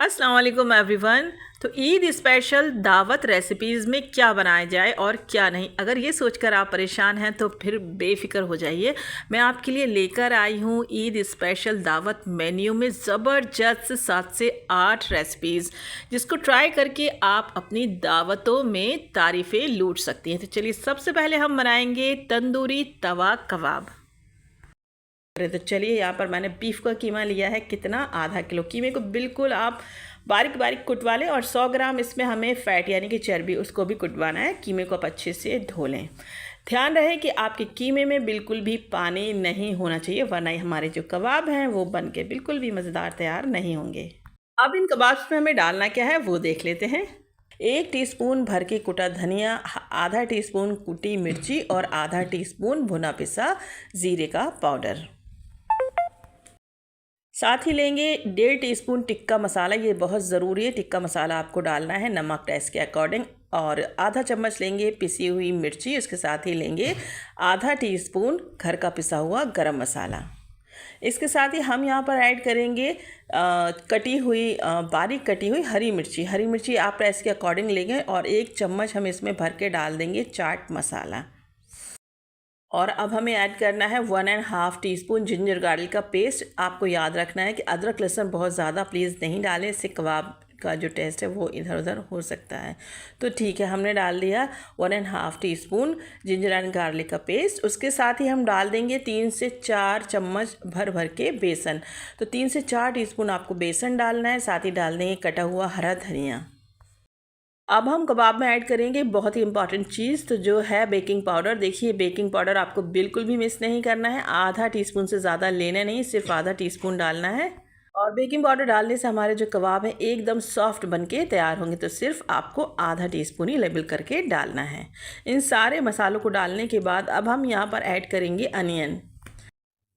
अस्सलाम वालेकुम एवरीवन। तो ईद स्पेशल दावत रेसिपीज़ में क्या बनाया जाए और क्या नहीं, अगर ये सोचकर आप परेशान हैं तो फिर बेफिक्र हो जाइए। मैं आपके लिए लेकर आई हूँ ईद स्पेशल दावत मेन्यू में ज़बरदस्त 7 से 8 रेसिपीज़, जिसको ट्राई करके आप अपनी दावतों में तारीफ़ें लूट सकती हैं। तो चलिए, सबसे पहले हम बनाएंगे तंदूरी तवा कबाब। तो चलिए, यहाँ पर मैंने बीफ का कीमा लिया है। कितना? आधा किलो। कीमे को बिल्कुल आप बारीक बारीक कुटवा लें और 100 ग्राम इसमें हमें फ़ैट यानी कि चर्बी, उसको भी कुटवाना है। कीमे को आप अच्छे से धो लें। ध्यान रहे कि आपके कीमे में बिल्कुल भी पानी नहीं होना चाहिए, वरना हमारे जो कबाब हैं वो बन के बिल्कुल भी मज़ेदार तैयार नहीं होंगे। अब इन कबाब्स में हमें डालना क्या है वो देख लेते हैं। 1 टीस्पून भर के कुटा धनिया, आधा टीस्पून कुटी मिर्ची और आधा टीस्पून भुना पिसा ज़ीरे का पाउडर। साथ ही लेंगे 1.5 टीस्पून टिक्का मसाला। ये बहुत ज़रूरी है, टिक्का मसाला आपको डालना है नमक टेस्ट के अकॉर्डिंग। और आधा चम्मच लेंगे पिसी हुई मिर्ची। इसके साथ ही लेंगे आधा टीस्पून घर का पिसा हुआ गरम मसाला। इसके साथ ही हम यहाँ पर ऐड करेंगे कटी हुई बारीक कटी हुई हरी मिर्ची। हरी मिर्ची आप टेस्ट के अकॉर्डिंग लेंगे। और 1 चम्मच हम इसमें भर के डाल देंगे चाट मसाला। और अब हमें ऐड करना है 1.5 टीस्पून जिंजर गार्लिक का पेस्ट। आपको याद रखना है कि अदरक लहसुन बहुत ज़्यादा प्लीज़ नहीं डालें, इससे कबाब का जो टेस्ट है वो इधर उधर हो सकता है। तो ठीक है, हमने डाल दिया 1.5 टीस्पून जिंजर एंड गार्लिक का पेस्ट। उसके साथ ही हम डाल देंगे 3 से 4 चम्मच भर भर के बेसन। तो 3 से 4 टीस्पून आपको बेसन डालना है। साथ ही डाल देंगे कटा हुआ हरा धनिया। अब हम कबाब में ऐड करेंगे बहुत ही इंपॉर्टेंट चीज़, तो जो है बेकिंग पाउडर। देखिए, बेकिंग पाउडर आपको बिल्कुल भी मिस नहीं करना है। आधा टीस्पून से ज़्यादा लेना नहीं, सिर्फ आधा टीस्पून डालना है। और बेकिंग पाउडर डालने से हमारे जो कबाब हैं एकदम सॉफ्ट बनके तैयार होंगे। तो सिर्फ आपको आधा टीस्पून ही लेबल करके डालना है। इन सारे मसालों को डालने के बाद अब हम यहाँ पर ऐड करेंगे अनियन।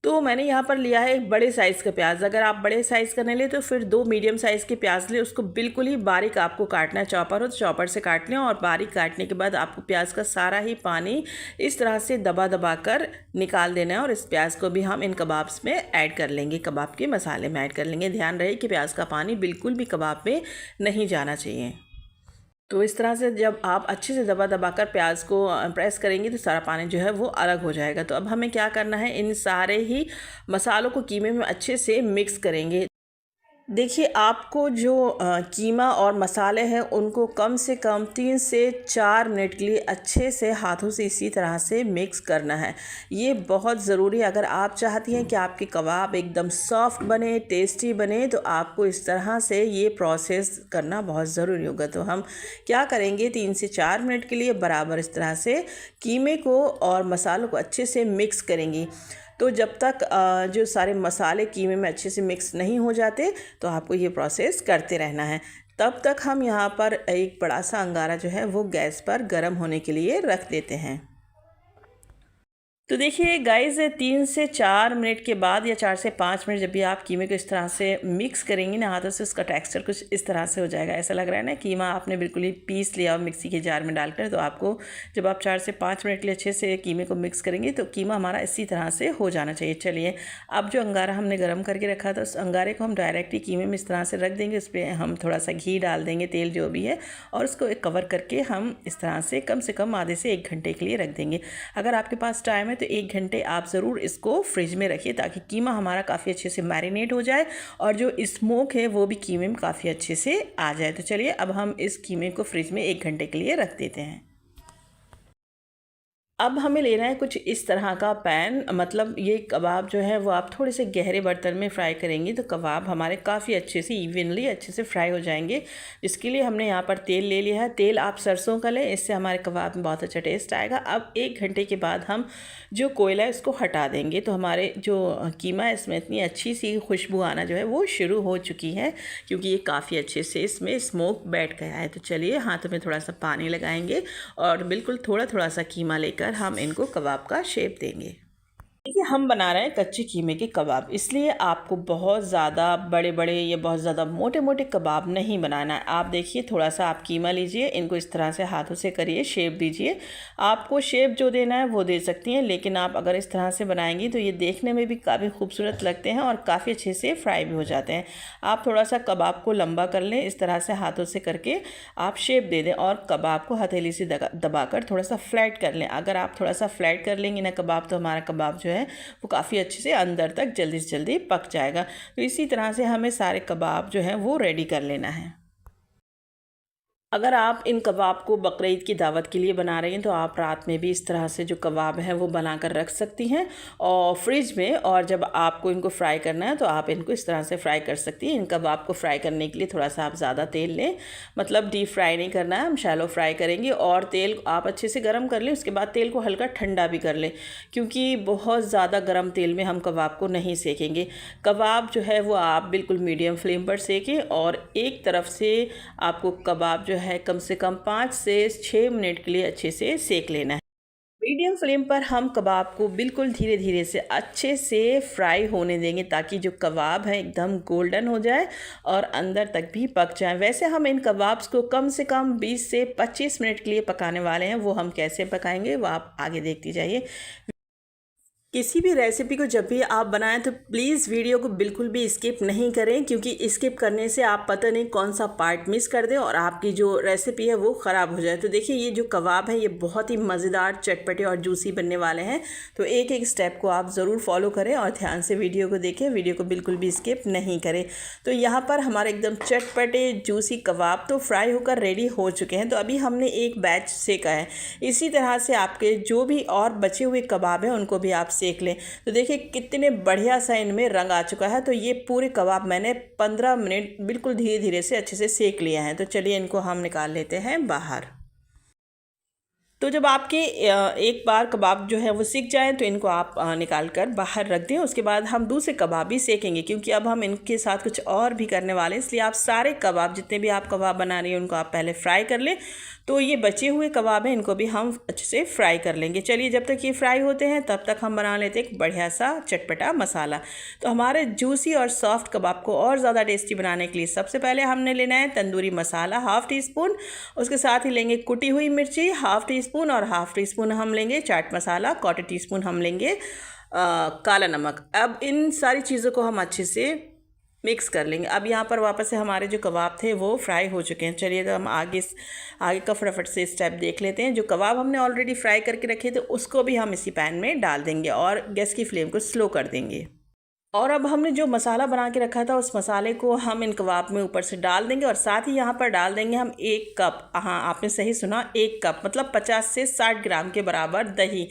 तो मैंने यहाँ पर लिया है एक बड़े साइज़ का प्याज। अगर आप बड़े साइज़ का नहीं ले तो फिर 2 मीडियम साइज़ के प्याज ले। उसको बिल्कुल ही बारीक आपको काटना है। चॉपर हो तो चॉपर से काट लें। और बारीक काटने के बाद आपको प्याज का सारा ही पानी इस तरह से दबा दबा कर निकाल देना है। और इस प्याज को भी हम इन कबाब्स में ऐड कर लेंगे, कबाब के मसाले में ऐड कर लेंगे। ध्यान रहे कि प्याज का पानी बिल्कुल भी कबाब में नहीं जाना चाहिए। तो इस तरह से जब आप अच्छे से दबा दबा कर प्याज को प्रेस करेंगे तो सारा पानी जो है वो अलग हो जाएगा। तो अब हमें क्या करना है, इन सारे ही मसालों को कीमे में अच्छे से मिक्स करेंगे। देखिए, आपको जो कीमा और मसाले हैं उनको कम से कम 3 से 4 मिनट के लिए अच्छे से हाथों से इसी तरह से मिक्स करना है। ये बहुत ज़रूरी है। अगर आप चाहती हैं कि आपके कबाब एकदम सॉफ्ट बने, टेस्टी बने, तो आपको इस तरह से ये प्रोसेस करना बहुत ज़रूरी होगा। तो हम क्या करेंगे, 3 से 4 मिनट के लिए बराबर इस तरह से कीमे को और मसालों को अच्छे से मिक्स करेंगी। तो जब तक जो सारे मसाले कीमे में अच्छे से मिक्स नहीं हो जाते तो आपको ये प्रोसेस करते रहना है। तब तक हम यहाँ पर एक बड़ा सा अंगारा जो है वो गैस पर गर्म होने के लिए रख देते हैं। तो देखिए गाइस, 3 से 4 मिनट के बाद या 4 से 5 मिनट जब भी आप कीमे को इस तरह से मिक्स करेंगी ना हाथों से, उसका टेक्सचर कुछ इस तरह से हो जाएगा। ऐसा लग रहा है ना कीमा आपने बिल्कुल ही पीस लिया और मिक्सी के जार में डालकर। तो आपको जब आप 4 से 5 मिनट के लिए अच्छे से कीमे को मिक्स करेंगे तो कीमा हमारा इसी तरह से हो जाना चाहिए। चलिए, अब जो अंगारा हमने गर्म करके रखा था उस अंगारे को हम डायरेक्ट ही कीमे में इस तरह से रख देंगे। उस पर हम थोड़ा सा घी डाल देंगे, तेल जो भी है, और उसको कवर करके हम इस तरह से कम आधे से 1 घंटे के लिए रख देंगे। अगर आपके पास टाइम है तो 1 घंटे आप ज़रूर इसको फ्रिज में रखिए, ताकि कीमा हमारा काफ़ी अच्छे से मैरिनेट हो जाए और जो स्मोक है वो भी कीमे में काफ़ी अच्छे से आ जाए। तो चलिए, अब हम इस कीमे को फ्रिज में 1 घंटे के लिए रख देते हैं। अब हमें लेना है कुछ इस तरह का पैन। मतलब ये कबाब जो है वो आप थोड़े से गहरे बर्तन में फ्राई करेंगे तो कबाब हमारे काफ़ी अच्छे से इवनली अच्छे से फ्राई हो जाएंगे। इसके लिए हमने यहाँ पर तेल ले लिया है। तेल आप सरसों का लें, इससे हमारे कबाब में बहुत अच्छा टेस्ट आएगा। अब 1 घंटे के बाद हम जो कोयला है उसको हटा देंगे। तो हमारे जो कीमा है इसमें इतनी अच्छी सी खुशबू आना जो है वो शुरू हो चुकी है, क्योंकि ये काफ़ी अच्छे से इसमें स्मोक बैठ गया है। तो चलिए, हाथों में थोड़ा सा पानी लगाएंगे और बिल्कुल थोड़ा थोड़ा सा कीमा लेकर हम इनको कबाब का शेप देंगे। देखिए हम बना रहे हैं कच्चे कीमे के कबाब, इसलिए आपको बहुत ज़्यादा बड़े बड़े या बहुत ज़्यादा मोटे मोटे कबाब नहीं बनाना है। आप देखिए थोड़ा सा आप कीमा लीजिए, इनको इस तरह से हाथों से करिए, शेप दीजिए। आपको शेप जो देना है वो दे सकती हैं, लेकिन आप अगर इस तरह से बनाएंगी तो ये देखने में भी काफ़ी खूबसूरत लगते हैं और काफ़ी अच्छे से फ्राई भी हो जाते हैं। आप थोड़ा सा कबाब को लंबा कर लें, इस तरह से हाथों से करके आप शेप दे दें और कबाब को हथेली से दबाकर थोड़ा सा फ्लैट कर लें। अगर आप थोड़ा सा फ्लैट कर लेंगे ना कबाब, तो हमारा कबाब जो है वो काफ़ी अच्छे से अंदर तक जल्दी से जल्दी पक जाएगा। तो इसी तरह से हमें सारे कबाब जो हैं वो रेडी कर लेना है। अगर आप इन कबाब को बकरीद की दावत के लिए बना रही हैं तो आप रात में भी इस तरह से जो कबाब हैं वो बनाकर रख सकती हैं और फ्रिज में, और जब आपको इनको फ्राई करना है तो आप इनको इस तरह से फ्राई कर सकती हैं। इन कबाब को फ्राई करने के लिए थोड़ा सा आप ज़्यादा तेल लें, मतलब डीप फ्राई नहीं करना है, हम शैलो फ्राई करेंगे। और तेल आप अच्छे से गर्म कर लें, उसके बाद तेल को हल्का ठंडा भी कर लें, क्योंकि बहुत ज़्यादा गर्म तेल में हम कबाब को नहीं सेकेंगे। कबाब जो है वो आप बिल्कुल मीडियम फ्लेम पर सेकें और एक तरफ से आपको कबाब जो है कम से कम 5 से 6 मिनट के लिए अच्छे से सेक लेना है। मीडियम फ्लेम पर हम कबाब को बिल्कुल धीरे धीरे से अच्छे से फ्राई होने देंगे, ताकि जो कबाब है एकदम गोल्डन हो जाए और अंदर तक भी पक जाए। वैसे हम इन कबाब्स को कम से कम 20 से 25 मिनट के लिए पकाने वाले हैं। वो हम कैसे पकाएंगे वो आप आगे देखती जाइए। किसी भी रेसिपी को जब भी आप बनाएं तो प्लीज़ वीडियो को बिल्कुल भी स्किप नहीं करें, क्योंकि स्किप करने से आप पता नहीं कौन सा पार्ट मिस कर दें और आपकी जो रेसिपी है वो ख़राब हो जाए। तो देखिए ये जो कबाब है ये बहुत ही मज़ेदार, चटपटे और जूसी बनने वाले हैं। तो एक एक स्टेप को आप ज़रूर फॉलो करें और ध्यान से वीडियो को देखें, वीडियो को बिल्कुल भी स्किप नहीं करें। तो यहाँ पर हमारे एकदम चटपटे जूसी कबाब तो फ्राई होकर रेडी हो चुके हैं। तो अभी हमने एक बैच सेका है, इसी तरह से आपके जो भी और बचे हुए कबाब हैं उनको भी आप सेक लें। तो देखिए कितने बढ़िया सा इनमें रंग आ चुका है। तो ये पूरे कबाब मैंने 15 मिनट बिल्कुल धीरे धीरे से अच्छे से सेक लिया है। तो चलिए इनको हम निकाल लेते हैं बाहर। तो जब आपके एक बार कबाब जो है वो सीख जाए तो इनको आप निकाल कर बाहर रख दें। उसके बाद हम दूसरे कबाब भी सेकेंगे, क्योंकि अब हम इनके साथ कुछ और भी करने वाले हैं। इसलिए आप सारे कबाब, जितने भी आप कबाब बना रही हैं, उनको आप पहले फ्राई कर लें। तो ये बचे हुए कबाब हैं, इनको भी हम अच्छे से फ्राई कर लेंगे। चलिए जब तक ये फ्राई होते हैं तब तक हम बना लेते हैं एक बढ़िया सा चटपटा मसाला। तो हमारे जूसी और सॉफ्ट कबाब को और ज़्यादा टेस्टी बनाने के लिए सबसे पहले हमने लेना है तंदूरी मसाला ½ टी स्पून। उसके साथ ही लेंगे कुटी हुई मिर्ची ½ टी स्पून और ½ टी स्पून हम लेंगे chaat masala, quarter tea spoon हम लेंगे काला नमक। अब इन सारी चीज़ों को हम अच्छे से मिक्स कर लेंगे। अब यहाँ पर वापस से हमारे जो कबाब थे वो फ्राई हो चुके हैं। चलिए तो हम आगे का फटाफट से स्टेप देख लेते हैं। जो कबाब हमने ऑलरेडी फ्राई करके रखे थे उसको भी हम इसी पैन में डाल देंगे और गैस की फ्लेम को स्लो कर देंगे। और अब हमने जो मसाला बना के रखा था उस मसाले को हम इन कबाब में ऊपर से डाल देंगे और साथ ही यहाँ पर डाल देंगे हम 1 कप, हाँ आपने सही सुना, 1 कप मतलब 50 से 60 ग्राम के बराबर दही।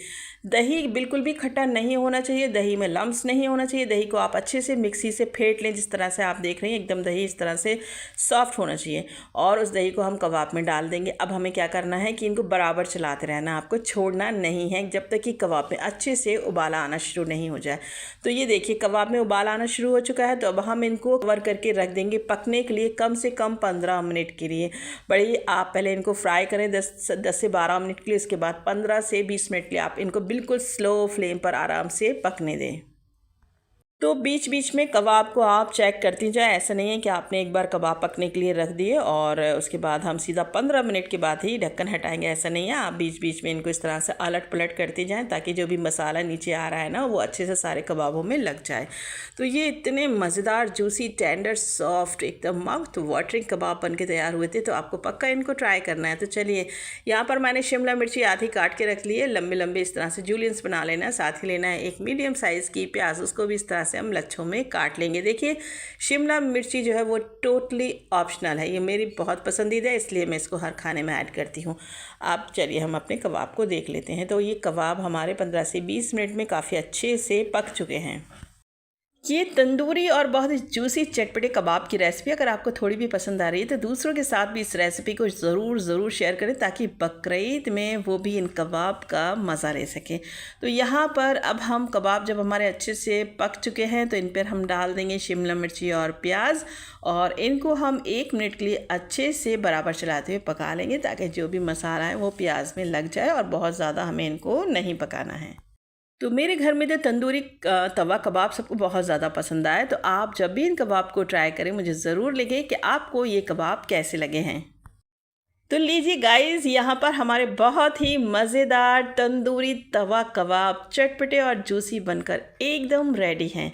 दही बिल्कुल भी खट्टा नहीं होना चाहिए, दही में लम्स नहीं होना चाहिए। दही को आप अच्छे से मिक्सी से फेंट लें, जिस तरह से आप देख रहे हैं एकदम दही इस तरह से सॉफ्ट होना चाहिए। और उस दही को हम कबाब में डाल देंगे। अब हमें क्या करना है कि इनको बराबर चलाते रहना, आपको छोड़ना नहीं है जब तक कि कबाब में अच्छे से उबाला आना शुरू नहीं हो जाए। तो ये देखिए कबाब में उबाल आना शुरू हो चुका है। तो अब हम इनको कवर करके रख देंगे पकने के लिए कम से कम 15 मिनट के लिए। बड़ी आप पहले इनको फ्राई करें 10 से 12 मिनट के लिए, उसके बाद 15 से 20 मिनट के लिए आप इनको बिल्कुल स्लो फ्लेम पर आराम से पकने दें। तो बीच बीच में कबाब को आप चेक करती जाएं। ऐसा नहीं है कि आपने एक बार कबाब पकने के लिए रख दिए और उसके बाद हम सीधा 15 मिनट के बाद ही ढक्कन हटाएंगे, ऐसा नहीं है। आप बीच बीच में इनको इस तरह से अलट पलट करती जाएं, ताकि जो भी मसाला नीचे आ रहा है ना वो अच्छे से सारे कबाबों में लग जाए। तो ये इतने मज़ेदार, जूसी, टेंडर, सॉफ्ट, एकदम माउथ वाटरिंग कबाब बन के तैयार हुए थे। तो आपको पक्का इनको ट्राई करना है। तो चलिए यहाँ पर मैंने शिमला मिर्ची आधी काट के रख ली है, लंबे लंबे इस तरह से जूलियंस बना लेना है। साथ ही लेना है एक मीडियम साइज़ की प्याज, उसको भी इस तरह से हम लच्छों में काट लेंगे। देखिए शिमला मिर्ची जो है वो टोटली ऑप्शनल है, ये मेरी बहुत पसंदीदा है, इसलिए मैं इसको हर खाने में ऐड करती हूँ। आप चलिए हम अपने कबाब को देख लेते हैं। तो ये कबाब हमारे 15 से 20 मिनट में काफ़ी अच्छे से पक चुके हैं। ये तंदूरी और बहुत ही जूसी चटपटे कबाब की रेसिपी अगर आपको थोड़ी भी पसंद आ रही है तो दूसरों के साथ भी इस रेसिपी को ज़रूर शेयर करें, ताकि बकरीद में वो भी इन कबाब का मज़ा ले सकें। तो यहाँ पर अब हम कबाब जब हमारे अच्छे से पक चुके हैं तो इन पर हम डाल देंगे शिमला मिर्ची और प्याज, और इनको हम 1 मिनट के लिए अच्छे से बराबर चलाते हुए पका लेंगे, ताकि जो भी मसाला है वो प्याज में लग जाए और बहुत ज़्यादा हमें इनको नहीं पकाना है। तो मेरे घर में जो तंदूरी तवा कबाब सबको बहुत ज़्यादा पसंद आए, तो आप जब भी इन कबाब को ट्राई करें मुझे ज़रूर लिखें कि आपको ये कबाब कैसे लगे हैं। तो लीजिए गाइस, यहाँ पर हमारे बहुत ही मज़ेदार तंदूरी तवा कबाब चटपटे और जूसी बनकर एकदम रेडी हैं।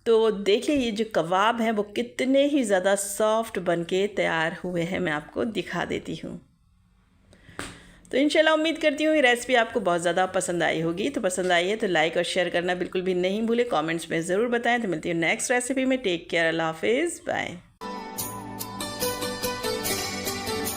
तो देखिए ये जो कबाब हैं वो कितने ही ज़्यादा सॉफ्ट बनके तैयार हुए हैं, मैं आपको दिखा देती हूँ। तो इंशाल्लाह उम्मीद करती हूँ ये रेसिपी आपको बहुत ज़्यादा पसंद आई होगी। तो पसंद आई है तो लाइक और शेयर करना बिल्कुल भी नहीं भूलें, कमेंट्स में ज़रूर बताएं। तो मिलती हूँ नेक्स्ट रेसिपी में। टेक केयर, अल्लाह हाफिज़, बाय।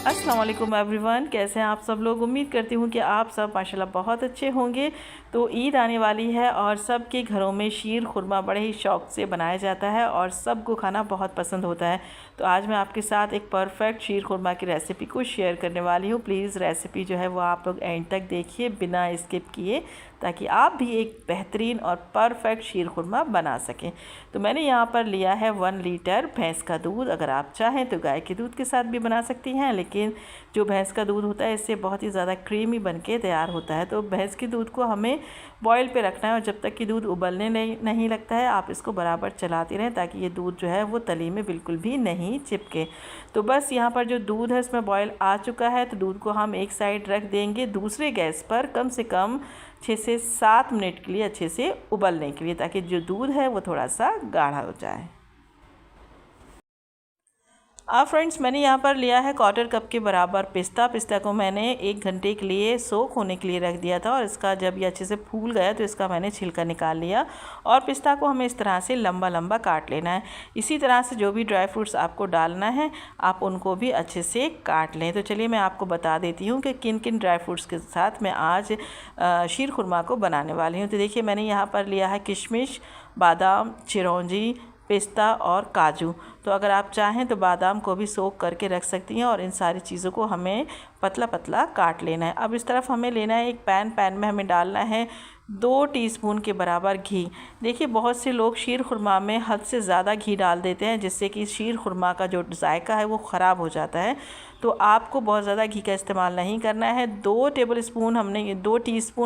अस्सलाम वालेकुम एवरीवन, कैसे हैं आप सब लोग। उम्मीद करती हूँ कि आप सब माशाल्लाह बहुत अच्छे होंगे। तो ईद आने वाली है और सबके घरों में शीर खुरमा बड़े ही शौक़ से बनाया जाता है और सबको खाना बहुत पसंद होता है। तो आज मैं आपके साथ एक परफेक्ट शीर खुरमा की रेसिपी को शेयर करने वाली हूँ। प्लीज़ रेसिपी जो है वो आप लोग एंड तक देखिए बिना स्किप किए, ताकि आप भी एक बेहतरीन और परफेक्ट शीर खुरमा बना सकें। तो मैंने यहाँ पर लिया है 1 लीटर भैंस का दूध। अगर आप चाहें तो गाय के दूध के साथ भी बना सकती हैं, लेकिन जो भैंस का दूध होता है इससे बहुत ही ज़्यादा क्रीमी बनके तैयार होता है। तो भैंस के दूध को हमें बॉयल पे रखना है और जब तक कि दूध उबलने नहीं लगता है आप इसको बराबर चलाते रहें, ताकि ये दूध जो है वो तली में बिल्कुल भी नहीं चिपके। तो बस यहाँ पर जो दूध है इसमें बॉयल आ चुका है, तो दूध को हम एक साइड रख देंगे दूसरे गैस पर कम से कम 6 से 7 मिनट के लिए अच्छे से उबलने के लिए, ताकि जो दूध है वो थोड़ा सा गाढ़ा हो जाए। फ्रेंड्स, मैंने यहाँ पर लिया है 1/4 कप के बराबर पिस्ता को मैंने 1 घंटे के लिए सोक होने के लिए रख दिया था और इसका जब ये अच्छे से फूल गया तो इसका मैंने छिलका निकाल लिया। और पिस्ता को हमें इस तरह से लंबा लंबा काट लेना है। इसी तरह से जो भी ड्राई फ्रूट्स आपको डालना है आप उनको भी अच्छे से काट लें। तो चलिए मैं आपको बता देती हूँ कि किन किन ड्राई फ्रूट्स के साथ मैं आज शीर खुरमा को बनाने वाली हूँ। तो देखिए मैंने यहाँ पर लिया है किशमिश, बादाम, चिरौंजी, पिस्ता और काजू। तो अगर आप चाहें तो बादाम को भी सोक करके रख सकती हैं और इन सारी चीज़ों को हमें पतला पतला काट लेना है। अब इस तरफ हमें लेना है एक पैन में हमें डालना है 2 टीस्पून के बराबर घी। देखिए बहुत से लोग शीर खुरमा में हद से ज़्यादा घी डाल देते हैं, जिससे कि शीर खुरमा का जो जायका है वो ख़राब हो जाता है। तो आपको बहुत ज़्यादा घी का इस्तेमाल नहीं करना है। 2 टीस्पून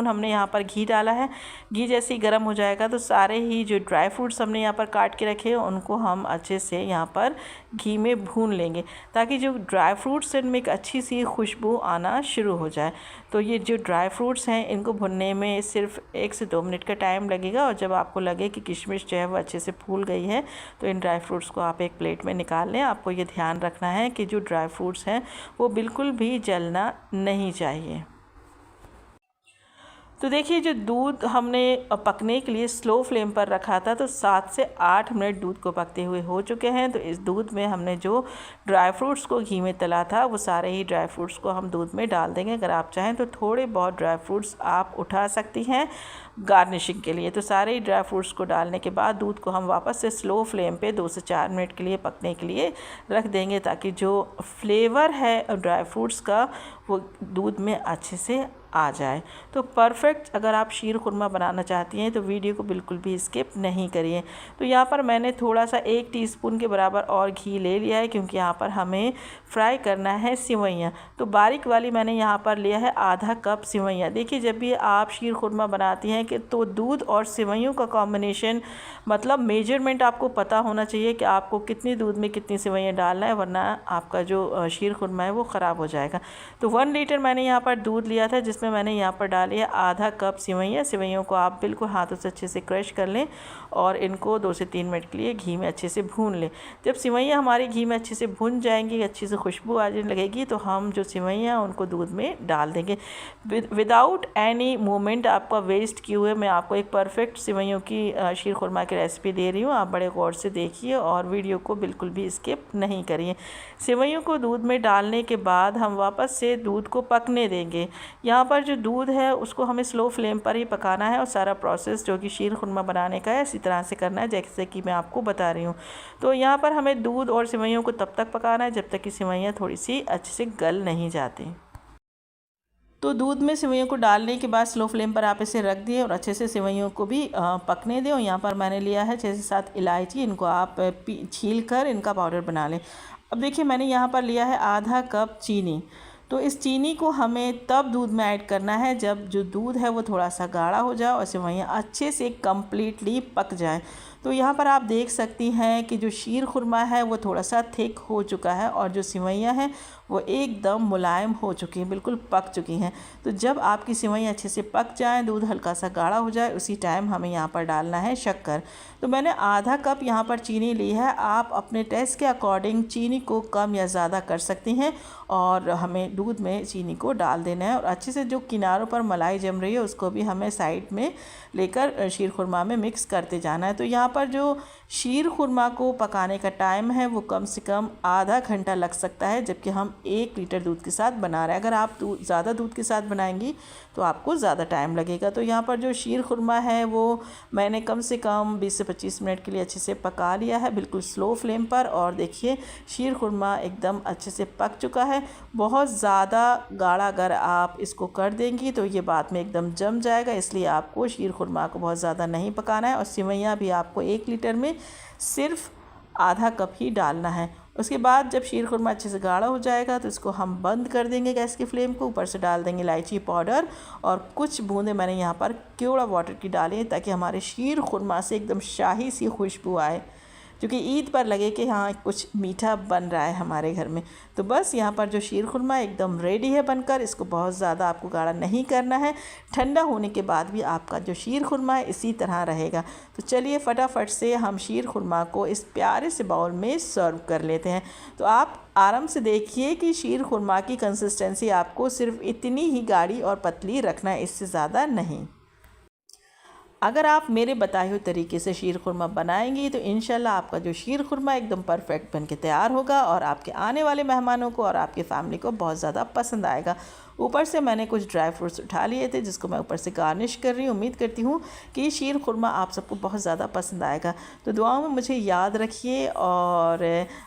हमने यहाँ पर घी डाला है। घी जैसे ही गर्म हो जाएगा तो सारे ही जो ड्राई फ्रूट्स हमने यहाँ पर काट के रखे हैं उनको हम अच्छे से यहाँ पर घी में भून लेंगे, ताकि जो ड्राई फ्रूट्स हैं इनमें एक अच्छी सी खुशबू आना शुरू हो जाए। तो ये जो ड्राई फ्रूट्स हैं इनको भुनने में सिर्फ 1 से 2 मिनट का टाइम लगेगा। और जब आपको लगे कि किशमिश जो है वो अच्छे से फूल गई है तो इन ड्राई फ्रूट्स को आप एक प्लेट में निकाल लें। आपको ये ध्यान रखना है कि जो ड्राई फ्रूट्स हैं वो बिल्कुल भी जलना नहीं चाहिए। तो देखिए जो दूध हमने पकने के लिए स्लो फ्लेम पर रखा था, तो 7 से 8 मिनट दूध को पकते हुए हो चुके हैं। तो इस दूध में हमने जो ड्राई फ्रूट्स को घी में तला था वो सारे ही ड्राई फ्रूट्स को हम दूध में डाल देंगे। अगर आप चाहें तो थोड़े बहुत ड्राई फ्रूट्स आप उठा सकती हैं गार्निशिंग के लिए। तो सारे ही ड्राई फ्रूट्स को डालने के बाद दूध को हम वापस से स्लो फ्लेम पे 2 से 4 मिनट के लिए पकने के लिए रख देंगे, ताकि जो फ्लेवर है ड्राई फ्रूट्स का वो दूध में अच्छे से आ जाए। तो परफेक्ट अगर आप शीर खुरमा बनाना चाहती हैं तो वीडियो को बिल्कुल भी स्किप नहीं करिए। तो यहाँ पर मैंने थोड़ा सा 1 टीस्पून के बराबर और घी ले लिया है, क्योंकि यहाँ पर हमें फ्राई करना है सिवैयाँ। तो बारीक वाली मैंने यहाँ पर लिया है आधा कप सिवैयाँ। देखिए जब भी आप शीर खुरमा बनाती हैं कि तो दूध और सिवैयों का कॉम्बिनेशन, मतलब मेजरमेंट आपको पता होना चाहिए कि आपको कितनी दूध में कितनी सिवैयाँ डालना है, वरना आपका जो शीर खुरमा है वो ख़राब हो जाएगा। तो 1 लीटर मैंने यहाँ पर दूध लिया था, जिसमें मैंने यहाँ पर डाली है आधा कप सिवैयाँ। सिवैयों को आप बिल्कुल हाथों से अच्छे से क्रश कर लें और इनको 2 से 3 मिनट के लिए घी में अच्छे से भून लें। जब सिवैयाँ हमारी घी में अच्छे से भुन जाएंगी, अच्छी से खुशबू आने लगेगी, तो हम जो सिवैयाँ उनको दूध में डाल देंगे। विदाउट एनी मोमेंट आपका वेस्ट किए हुए मैं आपको एक परफेक्ट सिवैयों की शीर खुरमा की रेसिपी दे रही हूँ। आप बड़े गौर से देखिए और वीडियो को बिल्कुल भी स्किप नहीं करिए। सिवैयों को दूध में डालने के बाद हम वापस से दूध को पकने देंगे। यहाँ पर जो दूध है उसको हमें स्लो फ्लेम पर ही पकाना है और सारा प्रोसेस जो कि शीर खुरमा बनाने का है इसी तरह से करना है जैसे कि मैं आपको बता रही हूँ। तो यहाँ पर हमें दूध और सिवैयों को तब तक पकाना है जब तक कि सिवैयाँ थोड़ी सी अच्छे से गल नहीं जाती। तो दूध में सिवैयों को डालने के बाद स्लो फ्लेम पर आप इसे रख दिए और अच्छे से सिवैयों को भी पकने दें। और यहाँ पर मैंने लिया है 6 से 7 इलायची, इनको आप छील कर इनका पाउडर बना लें। अब देखिए मैंने यहाँ पर लिया है आधा कप चीनी। तो इस चीनी को हमें तब दूध में ऐड करना है जब जो दूध है वो थोड़ा सा गाढ़ा हो जाए और सेवइयाँ अच्छे से कम्प्लीटली पक जाएं। तो यहाँ पर आप देख सकती हैं कि जो शीर खुरमा है वो थोड़ा सा थिक हो चुका है और जो सेवइयाँ हैं वो एकदम मुलायम हो चुकी हैं, बिल्कुल पक चुकी हैं। तो जब आपकी सेवइयाँ अच्छे से पक जाएं, दूध हल्का सा गाढ़ा हो जाए, उसी टाइम हमें यहाँ पर डालना है शक्कर। तो मैंने आधा कप यहाँ पर चीनी ली है। आप अपने टेस्ट के अकॉर्डिंग चीनी को कम या ज़्यादा कर सकती हैं और हमें दूध में चीनी को डाल देना है और अच्छे से जो किनारों पर मलाई जम रही है उसको भी हमें साइड में लेकर शीर खुरमा में मिक्स करते जाना है। तो यहाँ पर जो शीर खुरमा को पकाने का टाइम है वो कम से कम आधा घंटा लग सकता है, जबकि हम 1 लीटर दूध के साथ बना रहे हैं। अगर आप ज़्यादा दूध के साथ बनाएंगी तो आपको ज़्यादा टाइम लगेगा। तो यहाँ पर जो शीर खुरमा है वो मैंने कम से कम 20 से 25 मिनट के लिए अच्छे से पका लिया है, बिल्कुल स्लो फ्लेम पर। और देखिए शीर खुरमा एकदम अच्छे से पक चुका है। बहुत ज़्यादा गाढ़ा अगर आप इसको कर देंगी तो ये बाद में एकदम जम जाएगा, इसलिए आपको शीर खुरमा को बहुत ज़्यादा नहीं पकाना है। और सेवइयाँ भी आपको 1 लीटर में सिर्फ आधा कप ही डालना है। उसके बाद जब शीर खुरमा अच्छे से गाढ़ा हो जाएगा तो इसको हम बंद कर देंगे गैस की फ्लेम को। ऊपर से डाल देंगे इलायची पाउडर और कुछ बूंदे मैंने यहाँ पर केवड़ा वाटर की डाली है, ताकि हमारे शीर खुरमा से एकदम शाही सी खुशबू आए, क्योंकि ईद पर लगे कि हाँ कुछ मीठा बन रहा है हमारे घर में। तो बस यहाँ पर जो शीर खुरमा एकदम रेडी है बनकर। इसको बहुत ज़्यादा आपको गाढ़ा नहीं करना है। ठंडा होने के बाद भी आपका जो शीर खुरमा है इसी तरह रहेगा। तो चलिए फटाफट से हम शीर खुरमा को इस प्यारे से बाउल में सर्व कर लेते हैं। तो आप आराम से देखिए कि शीर खुरमा की कंसिस्टेंसी आपको सिर्फ इतनी ही गाढ़ी और पतली रखना है, इससे ज़्यादा नहीं। अगर आप मेरे बताए हुए तरीके से शीर खुरमा बनाएंगी तो इंशाल्लाह आपका जो शीर खुरमा एकदम परफेक्ट बन के तैयार होगा और आपके आने वाले मेहमानों को और आपकी फैमिली को बहुत ज़्यादा पसंद आएगा। ऊपर से मैंने कुछ ड्राई फ्रूट्स उठा लिए थे जिसको मैं ऊपर से गार्निश कर रही हूँ। उम्मीद करती हूँ कि ये शीर खुरमा आप सबको बहुत ज़्यादा पसंद आएगा। तो दुआओं में मुझे याद रखिए और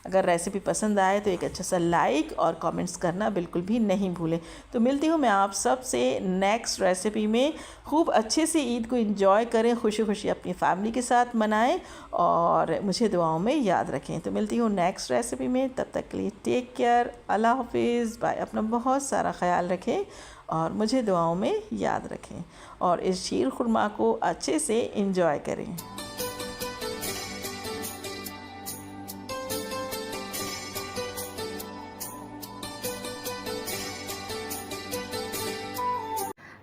अगर रेसिपी पसंद आए तो एक अच्छा सा लाइक और कमेंट्स करना बिल्कुल भी नहीं भूलें। तो मिलती हूँ मैं आप सब से नेक्स्ट रेसिपी में। खूब अच्छे से ईद को एंजॉय करें, खुशी खुशी अपनी फैमिली के साथ मनाएं और मुझे दुआओं में याद रखें। तो मिलती हूँ नेक्स्ट रेसिपी में, तब तक के लिए टेक केयर, अल्लाह हाफिज़, बाय। अपना बहुत सारा ख्याल रखें और मुझे दुआओं में याद रखें और इस शीर खुरमा को अच्छे से एंजॉय करें।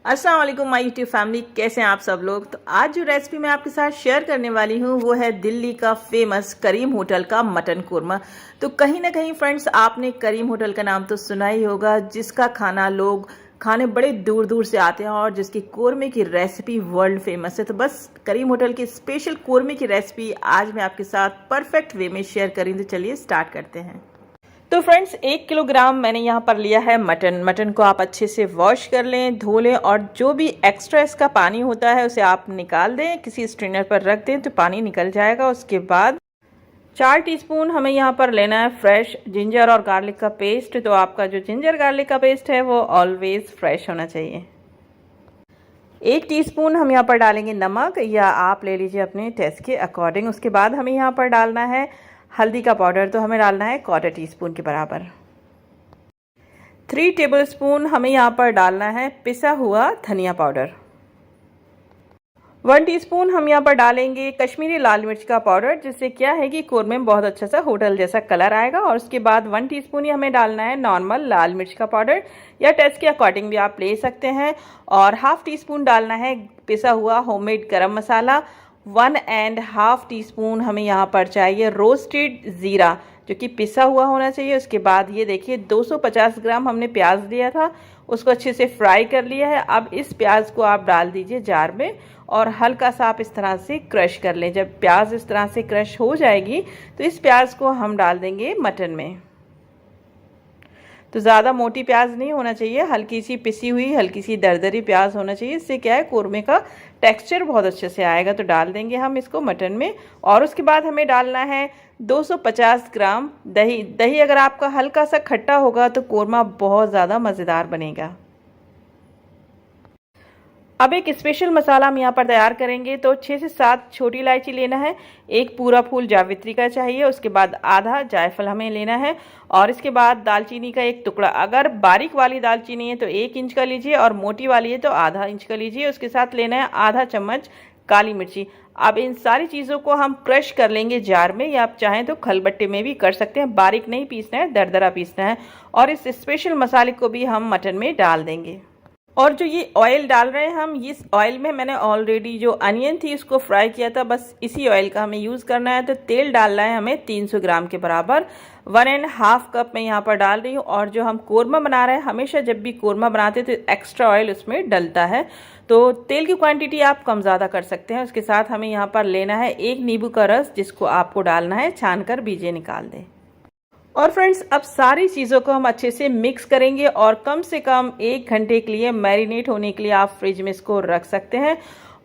अस्सलाम वालेकुम माय यूट्यूब फैमिली, कैसे हैं आप सब लोग। तो आज जो रेसिपी मैं आपके साथ शेयर करने वाली हूँ वो है दिल्ली का फेमस करीम होटल का मटन कोरमा। तो कहीं ना कहीं फ्रेंड्स आपने करीम होटल का नाम तो सुना ही होगा, जिसका खाना लोग खाने बड़े दूर दूर से आते हैं और जिसकी कोरमे की रेसिपी वर्ल्ड फेमस है। तो बस करीम होटल की स्पेशल कोरमे की रेसिपी आज मैं आपके साथ परफेक्ट वे में शेयर करी। तो चलिए स्टार्ट करते हैं। तो फ्रेंड्स 1 किलोग्राम मैंने यहाँ पर लिया है मटन को आप अच्छे से वॉश कर लें, धो लें और जो भी एक्स्ट्रा इसका पानी होता है उसे आप निकाल दें, किसी स्ट्रेनर पर रख दें तो पानी निकल जाएगा। उसके बाद 4 टीस्पून हमें यहाँ पर लेना है फ्रेश जिंजर और गार्लिक का पेस्ट। तो आपका जो जिंजर गार्लिक का पेस्ट है वो ऑलवेज फ्रेश होना चाहिए। 1 टीस्पून हम यहाँ पर डालेंगे नमक, या आप ले लीजिए अपने टेस्ट के अकॉर्डिंग। उसके बाद हमें यहाँ पर डालना है हल्दी का पाउडर, तो हमें डालना है 1/4 टीस्पून के बराबर। 3 टेबलस्पून हमें यहाँ पर डालना है पिसा हुआ धनिया पाउडर। 1 टीस्पून हम यहाँ पर डालेंगे कश्मीरी लाल मिर्च का पाउडर, जिससे क्या है कि कोरमे में बहुत अच्छा सा होटल जैसा कलर आएगा। और उसके बाद 1 टीस्पून ही हमें डालना है नॉर्मल लाल मिर्च का पाउडर, या टेस्ट के अकॉर्डिंग भी आप ले सकते हैं। और 1/2 टीस्पून डालना है पिसा हुआ होममेड गरम मसाला। 1.5 टीस्पून हमें यहाँ पर चाहिए रोस्टेड ज़ीरा, जो कि पिसा हुआ होना चाहिए। उसके बाद ये देखिए 250 ग्राम हमने प्याज लिया था, उसको अच्छे से फ्राई कर लिया है। अब इस प्याज को आप डाल दीजिए जार में और हल्का सा आप इस तरह से क्रश कर लें। जब प्याज इस तरह से क्रश हो जाएगी तो इस प्याज को हम डाल देंगे मटन में। तो ज़्यादा मोटी प्याज नहीं होना चाहिए, हल्की सी पिसी हुई हल्की सी दरदरी प्याज होना चाहिए। इससे क्या है कोरमे का टेक्सचर बहुत अच्छे से आएगा। तो डाल देंगे हम इसको मटन में। और उसके बाद हमें डालना है 250 ग्राम दही। दही अगर आपका हल्का सा खट्टा होगा तो कोरमा बहुत ज़्यादा मज़ेदार बनेगा। अब एक स्पेशल मसाला हम यहाँ पर तैयार करेंगे। तो 6 से 7 छोटी इलायची लेना है, एक पूरा फूल जावित्री का चाहिए, उसके बाद आधा जायफल हमें लेना है, और इसके बाद दालचीनी का एक टुकड़ा। अगर बारीक वाली दालचीनी है तो 1 इंच का लीजिए, और मोटी वाली है तो आधा इंच का लीजिए। उसके साथ लेना है आधा चम्मच काली मिर्ची। अब इन सारी चीज़ों को हम क्रश कर लेंगे जार में, या आप चाहें तो खलबट्टे में भी कर सकते हैं। बारीक नहीं पीसना है, दरदरा पीसना है। और इस स्पेशल मसाले को भी हम मटन में डाल देंगे। और जो ये ऑयल डाल रहे हैं हम, इस ऑयल में मैंने ऑलरेडी जो अनियन थी उसको फ्राई किया था, बस इसी ऑयल का हमें यूज़ करना है। तो तेल डालना है हमें 300 ग्राम के बराबर, 1.5 कप मैं यहाँ पर डाल रही हूँ। और जो हम कोरमा बना रहे हैं, हमेशा जब भी कोरमा बनाते हैं तो एक्स्ट्रा ऑयल उसमें डलता है, तो तेल की क्वांटिटी आप कम ज़्यादा कर सकते हैं। उसके साथ हमें यहाँ पर लेना है 1 नींबू का रस, जिसको आपको डालना है छान कर, बीजे निकाल दें। और फ्रेंड्स, अब सारी चीज़ों को हम अच्छे से मिक्स करेंगे, और कम से कम 1 घंटे के लिए मैरिनेट होने के लिए आप फ्रिज में इसको रख सकते हैं।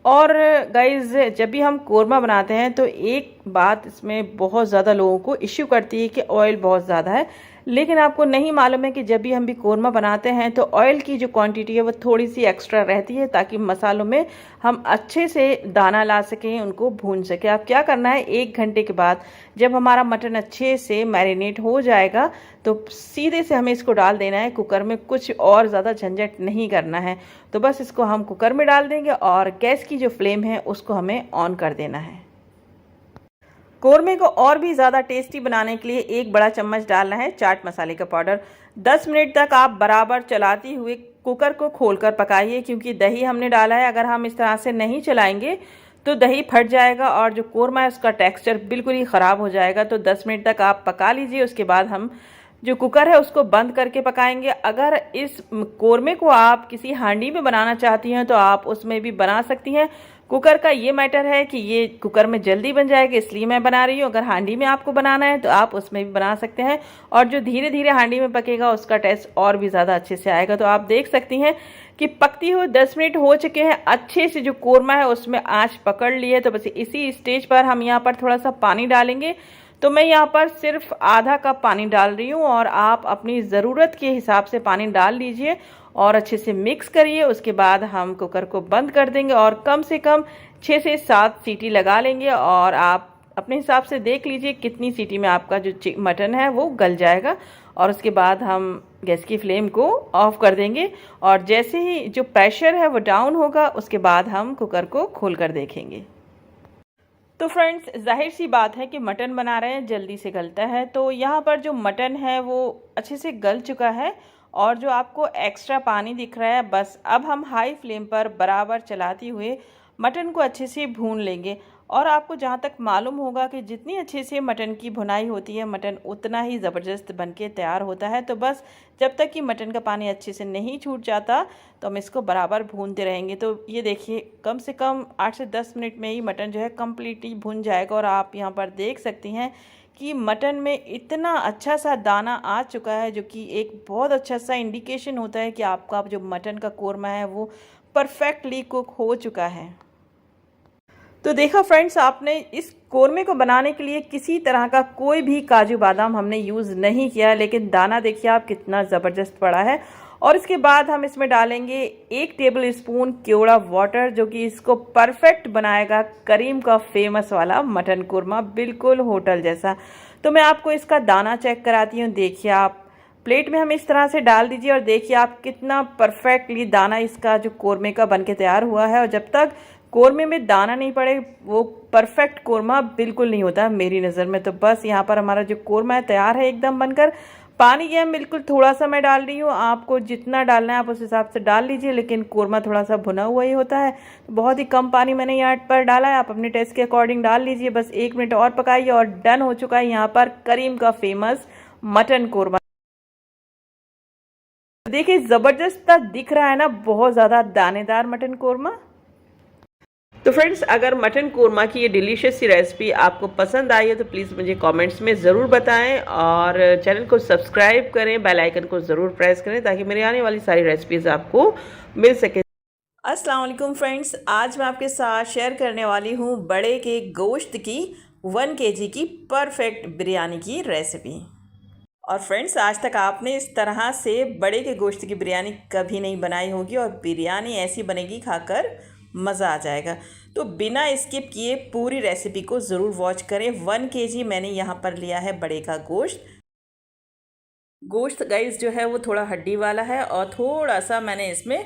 और गाइज़, जब भी हम कोरमा बनाते हैं तो एक बात इसमें बहुत ज़्यादा लोगों को इश्यू करती है कि ऑयल बहुत ज़्यादा है, लेकिन आपको नहीं मालूम है कि जब भी हम भी कोरमा बनाते हैं तो ऑयल की जो क्वांटिटी है वो थोड़ी सी एक्स्ट्रा रहती है, ताकि मसालों में हम अच्छे से दाना ला सकें, उनको भून सकें। अब क्या करना है, 1 घंटे के बाद जब हमारा मटन अच्छे से मैरिनेट हो जाएगा तो सीधे से हमें इसको डाल देना है कुकर में, कुछ और ज़्यादा झंझट नहीं करना है। तो बस इसको हम कुकर में डाल देंगे, और गैस की जो फ्लेम है उसको हमें ऑन कर देना है। कोरमे को और भी ज़्यादा टेस्टी बनाने के लिए 1 बड़ा चम्मच डालना है चाट मसाले का पाउडर। 10 मिनट तक आप बराबर चलाते हुए कुकर को खोलकर पकाइए, क्योंकि दही हमने डाला है। अगर हम इस तरह से नहीं चलाएंगे तो दही फट जाएगा, और जो कोरमा है उसका टेक्सचर बिल्कुल ही ख़राब हो जाएगा। तो 10 मिनट तक आप पका लीजिए। उसके बाद हम जो कुकर है उसको बंद करके पकाएंगे। अगर इस कोरमे को आप किसी हांडी में बनाना चाहती हैं तो आप उसमें भी बना सकती हैं। कुकर का ये मैटर है कि ये कुकर में जल्दी बन जाएगा, इसलिए मैं बना रही हूँ। अगर हांडी में आपको बनाना है तो आप उसमें भी बना सकते हैं, और जो धीरे धीरे हांडी में पकेगा उसका टेस्ट और भी ज़्यादा अच्छे से आएगा। तो आप देख सकती हैं कि पकती हुई 10 मिनट हो चुके हैं, अच्छे से जो कोरमा है उसमें आँच पकड़ ली है। तो बस इसी स्टेज पर हम यहाँ पर थोड़ा सा पानी डालेंगे। तो मैं यहाँ पर सिर्फ आधा कप पानी डाल रही हूँ, और आप अपनी ज़रूरत के हिसाब से पानी डाल लीजिए और अच्छे से मिक्स करिए। उसके बाद हम कुकर को बंद कर देंगे, और कम से कम 6 से 7 सीटी लगा लेंगे। और आप अपने हिसाब से देख लीजिए कितनी सीटी में आपका जो मटन है वो गल जाएगा। और उसके बाद हम गैस की फ्लेम को ऑफ कर देंगे, और जैसे ही जो प्रेशर है वो डाउन होगा उसके बाद हम कुकर को खोल कर देखेंगे। तो फ्रेंड्स, जाहिर सी बात है कि मटन बना रहे हैं, जल्दी से गलता है। तो यहाँ पर जो मटन है वो अच्छे से गल चुका है, और जो आपको एक्स्ट्रा पानी दिख रहा है, बस अब हम हाई फ्लेम पर बराबर चलाते हुए मटन को अच्छे से भून लेंगे। और आपको जहाँ तक मालूम होगा कि जितनी अच्छे से मटन की भुनाई होती है, मटन उतना ही ज़बरदस्त बनके तैयार होता है। तो बस जब तक कि मटन का पानी अच्छे से नहीं छूट जाता तो हम इसको बराबर भूनते रहेंगे। तो ये देखिए, कम से कम 8 से 10 मिनट में ही मटन जो है कम्प्लीटली भुन जाएगा। और आप यहाँ पर देख सकती हैं कि मटन में इतना अच्छा सा दाना आ चुका है, जो कि एक बहुत अच्छा सा इंडिकेशन होता है कि आपका जो मटन का कोरमा है वो परफेक्टली कुक हो चुका है। तो देखा फ्रेंड्स, आपने इस कोरमे को बनाने के लिए किसी तरह का कोई भी काजू बादाम हमने यूज़ नहीं किया, लेकिन दाना देखिए आप कितना ज़बरदस्त पड़ा है। और इसके बाद हम इसमें डालेंगे 1 टेबल स्पून केवड़ा वाटर, जो कि इसको परफेक्ट बनाएगा करीम का फेमस वाला मटन कोरमा, बिल्कुल होटल जैसा। तो मैं आपको इसका दाना चेक कराती हूँ। देखिए, आप प्लेट में हम इस तरह से डाल दीजिए, और देखिए आप कितना परफेक्टली दाना इसका जो कोरमे का बनके तैयार हुआ है। और जब तक कोरमे में दाना नहीं पड़े वो परफेक्ट कोरमा बिल्कुल नहीं होता मेरी नज़र में। तो बस यहाँ पर हमारा जो कोरमा है तैयार है एकदम बनकर। पानी ये बिल्कुल थोड़ा सा मैं डाल रही हूँ, आपको जितना डालना है आप उस हिसाब से डाल लीजिए, लेकिन कोरमा थोड़ा सा भुना हुआ ही होता है, तो बहुत ही कम पानी मैंने यहाँ पर डाला है। आप अपने टेस्ट के अकॉर्डिंग डाल लीजिए। बस 1 मिनट और पकाइए, और डन हो चुका है यहाँ पर करीम का फेमस मटन कोरमा। देखिए, ज़बरदस्त दिख रहा है ना, बहुत ज़्यादा दानेदार मटन कोरमा। तो फ्रेंड्स, अगर मटन कोरमा की ये डिलीशियस सी रेसिपी आपको पसंद आई है तो प्लीज़ मुझे कमेंट्स में ज़रूर बताएं, और चैनल को सब्सक्राइब करें, बेल आइकन को ज़रूर प्रेस करें, ताकि मेरी आने वाली सारी रेसिपीज़ आपको मिल सके। अस्सलाम वालेकुम फ्रेंड्स, आज मैं आपके साथ शेयर करने वाली हूँ बड़े के गोश्त की 1 kg की परफेक्ट बिरयानी की रेसिपी। और फ्रेंड्स, आज तक आपने इस तरह से बड़े के गोश्त की बिरयानी कभी नहीं बनाई होगी और बिरयानी ऐसी बनेगी खाकर मज़ा आ जाएगा। तो बिना स्किप किए पूरी रेसिपी को ज़रूर वॉच करें। 1 केजी मैंने यहाँ पर लिया है बड़े का गोश्त। गोश्त गाइस जो है वो थोड़ा हड्डी वाला है और थोड़ा सा मैंने इसमें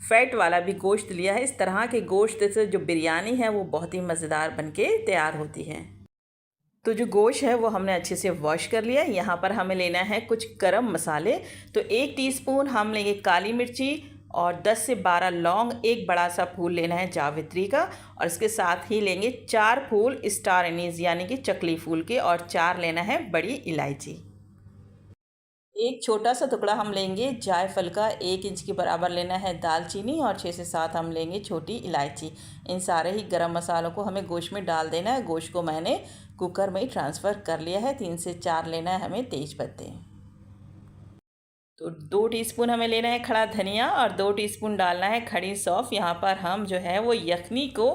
फ़ैट वाला भी गोश्त लिया है। इस तरह के गोश्त से जो बिरयानी है वो बहुत ही मज़ेदार बनके तैयार होती है। तो जो गोश्त है वो हमने अच्छे से वॉश कर लिया। यहाँ पर हमें लेना है कुछ गरम मसाले। तो 1 टीस्पून हम लेंगे काली मिर्ची और 10 से 12 लौंग, एक बड़ा सा फूल लेना है जावित्री का, और इसके साथ ही लेंगे 4 फूल स्टार एनीज यानी कि चकली फूल के, और 4 लेना है बड़ी इलायची। एक छोटा सा टुकड़ा हम लेंगे जायफल का, 1 इंच के बराबर लेना है दालचीनी, और 6 से 7 हम लेंगे छोटी इलायची। इन सारे ही गरम मसालों को हमें गोश्त में डाल देना है। गोश्त को मैंने कुकर में ट्रांसफ़र कर लिया है। 3 से 4 लेना है हमें तेज पत्ते। तो 2 टीस्पून हमें लेना है खड़ा धनिया और 2 टीस्पून डालना है खड़ी सौंफ। यहाँ पर हम जो है वो यखनी को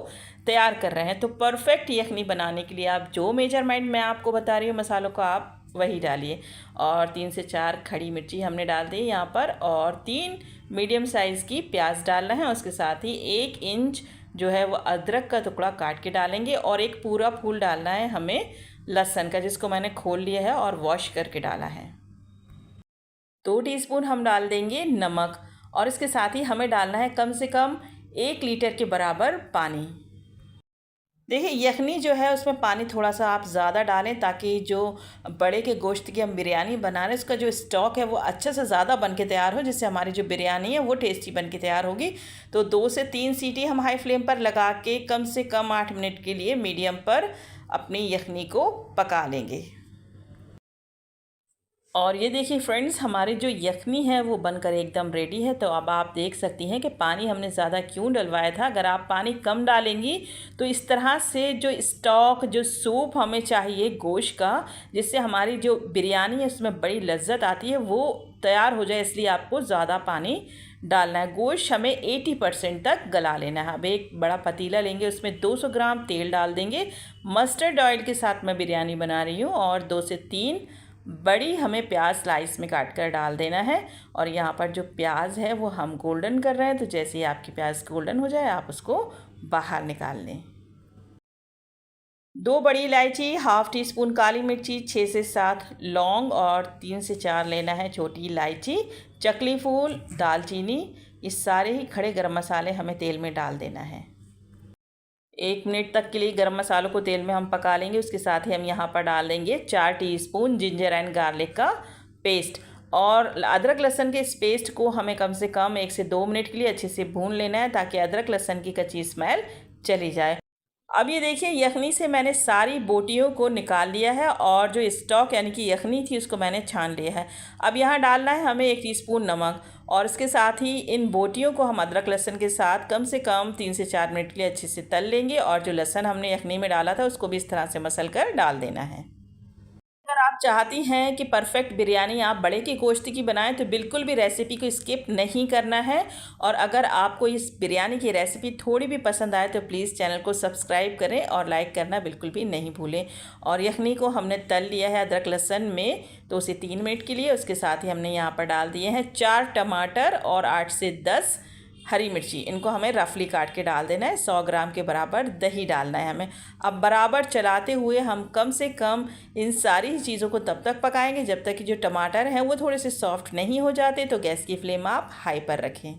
तैयार कर रहे हैं। तो परफेक्ट यखनी बनाने के लिए आप जो मेजरमेंट मैं आपको बता रही हूँ मसालों का, आप वही डालिए। और 3 से 4 खड़ी मिर्ची हमने डाल दी यहाँ पर, और 3 मीडियम साइज़ की प्याज डालना है। उसके साथ ही 1 इंच जो है वो अदरक का टुकड़ा काट के डालेंगे, और एक पूरा फूल डालना है हमें लहसुन का, जिसको मैंने खोल लिया है और वॉश करके डाला है। 2 टीस्पून हम डाल देंगे नमक, और इसके साथ ही हमें डालना है कम से कम 1 लीटर के बराबर पानी। देखिए, यखनी जो है उसमें पानी थोड़ा सा आप ज़्यादा डालें, ताकि जो बड़े के गोश्त की हम बिरयानी बना रहे हैं उसका जो स्टॉक है वो अच्छे से ज़्यादा बन के तैयार हो, जिससे हमारी जो बिरयानी है वो टेस्टी बन के तैयार होगी। तो 2 से 3 सीटी हम हाई फ्लेम पर लगा के कम से कम 8 मिनट के लिए मीडियम पर अपनी यखनी को पका लेंगे। और ये देखिए फ्रेंड्स, हमारी जो यखनी है वो बनकर एकदम रेडी है। तो अब आप देख सकती हैं कि पानी हमने ज़्यादा क्यों डलवाया था। अगर आप पानी कम डालेंगी तो इस तरह से जो स्टॉक, जो सूप हमें चाहिए गोश्त का, जिससे हमारी जो बिरयानी है उसमें बड़ी लज्जत आती है, वो तैयार हो जाए। इसलिए आपको ज़्यादा पानी डालना है। गोश्त हमें 80% तक गला लेना है। अब एक बड़ा पतीला लेंगे, उसमें 200 ग्राम तेल डाल देंगे। मस्टर्ड ऑयल के साथ मैं बिरयानी बना रही हूँ, और 2 से 3 बड़ी हमें प्याज स्लाइस में काट कर डाल देना है। और यहाँ पर जो प्याज है वो हम गोल्डन कर रहे हैं। तो जैसे ही आपकी प्याज गोल्डन हो जाए आप उसको बाहर निकाल लें। 2 बड़ी इलायची, हाफ टी स्पून काली मिर्ची, 6 से 7 लौंग, और 3 से 4 लेना है छोटी इलायची, चकली फूल, दालचीनी। ये सारे ही खड़े गरम मसाले हमें तेल में डाल देना है। 1 मिनट तक के लिए गरम मसालों को तेल में हम पका लेंगे। उसके साथ ही हम यहाँ पर डाल देंगे 4 टीस्पून जिंजर एंड गार्लिक का पेस्ट, और अदरक लहसुन के इस पेस्ट को हमें कम से कम 1 से 2 मिनट के लिए अच्छे से भून लेना है, ताकि अदरक लहसुन की कच्ची स्मेल चली जाए। अब ये देखिए, यखनी से मैंने सारी बोटियों को निकाल लिया है, और जो स्टॉक यानी कि यखनी थी उसको मैंने छान लिया है। अब यहाँ डालना है हमें 1 टीस्पून नमक, और इसके साथ ही इन बोटियों को हम अदरक लहसुन के साथ कम से कम 3 से 4 मिनट के लिए अच्छे से तल लेंगे। और जो लहसुन हमने यखनी में डाला था उसको भी इस तरह से मसल कर डाल देना है। अगर आप चाहती हैं कि परफेक्ट बिरयानी आप बड़े की गोश्त की बनाएं तो बिल्कुल भी रेसिपी को स्किप नहीं करना है। और अगर आपको इस बिरयानी की रेसिपी थोड़ी भी पसंद आए तो प्लीज़ चैनल को सब्सक्राइब करें और लाइक करना बिल्कुल भी नहीं भूलें। और यखनी को हमने तल लिया है अदरक लहसुन में 2 से 3 मिनट के लिए। उसके साथ ही हमने यहाँ पर डाल दिए हैं 4 टमाटर और 8 से 10 हरी मिर्ची। इनको हमें रफली काट के डाल देना है। 100 ग्राम के बराबर दही डालना है हमें। अब बराबर चलाते हुए हम कम से कम इन सारी चीज़ों को तब तक पकाएंगे जब तक कि जो टमाटर हैं वो थोड़े से सॉफ्ट नहीं हो जाते। तो गैस की फ्लेम आप हाई पर रखें।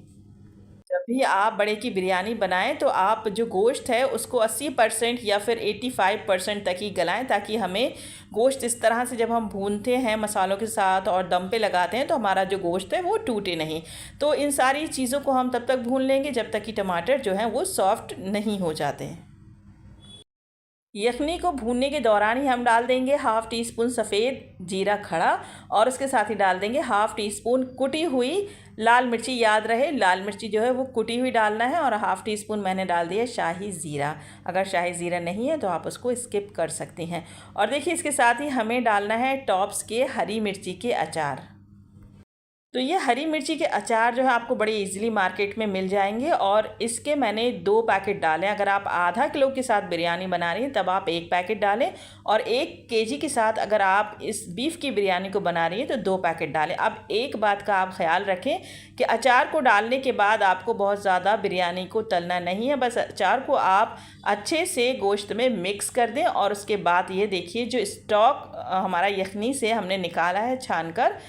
जब भी आप बड़े की बिरयानी बनाएं तो आप जो गोश्त है उसको 80% या फिर 85% तक ही गलाएं, ताकि हमें गोश्त इस तरह से जब हम भूनते हैं मसालों के साथ और दम पे लगाते हैं तो हमारा जो गोश्त है वो टूटे नहीं। तो इन सारी चीज़ों को हम तब तक भून लेंगे जब तक कि टमाटर जो हैं वो सॉफ्ट नहीं हो जाते हैं। यखनी को भूनने के दौरान ही हम डाल देंगे हाफ़ टी स्पून सफ़ेद जीरा खड़ा, और उसके साथ ही डाल देंगे हाफ़ टी स्पून कुटी हुई लाल मिर्ची। याद रहे लाल मिर्ची जो है वो कुटी हुई डालना है। और हाफ़ टी स्पून मैंने डाल दिया शाही ज़ीरा। अगर शाही ज़ीरा नहीं है तो आप उसको स्किप कर सकती हैं। और देखिए, इसके साथ ही हमें डालना है टॉप्स के हरी मिर्ची के अचार। तो ये हरी मिर्ची के अचार जो है आपको बड़े इजीली मार्केट में मिल जाएंगे और इसके मैंने 2 पैकेट डाले। अगर आप आधा किलो के साथ बिरयानी बना रही हैं तब आप 1 पैकेट डालें, और 1 केजी के साथ अगर आप इस बीफ की बिरयानी को बना रही हैं तो 2 पैकेट डालें। अब एक बात का आप ख्याल रखें कि अचार को डालने के बाद आपको बहुत ज़्यादा बिरयानी को तलना नहीं है, बस अचार को आप अच्छे से गोश्त में मिक्स कर दें। और उसके बाद ये देखिए जो स्टॉक हमारा यखनी से हमने निकाला है छान कर,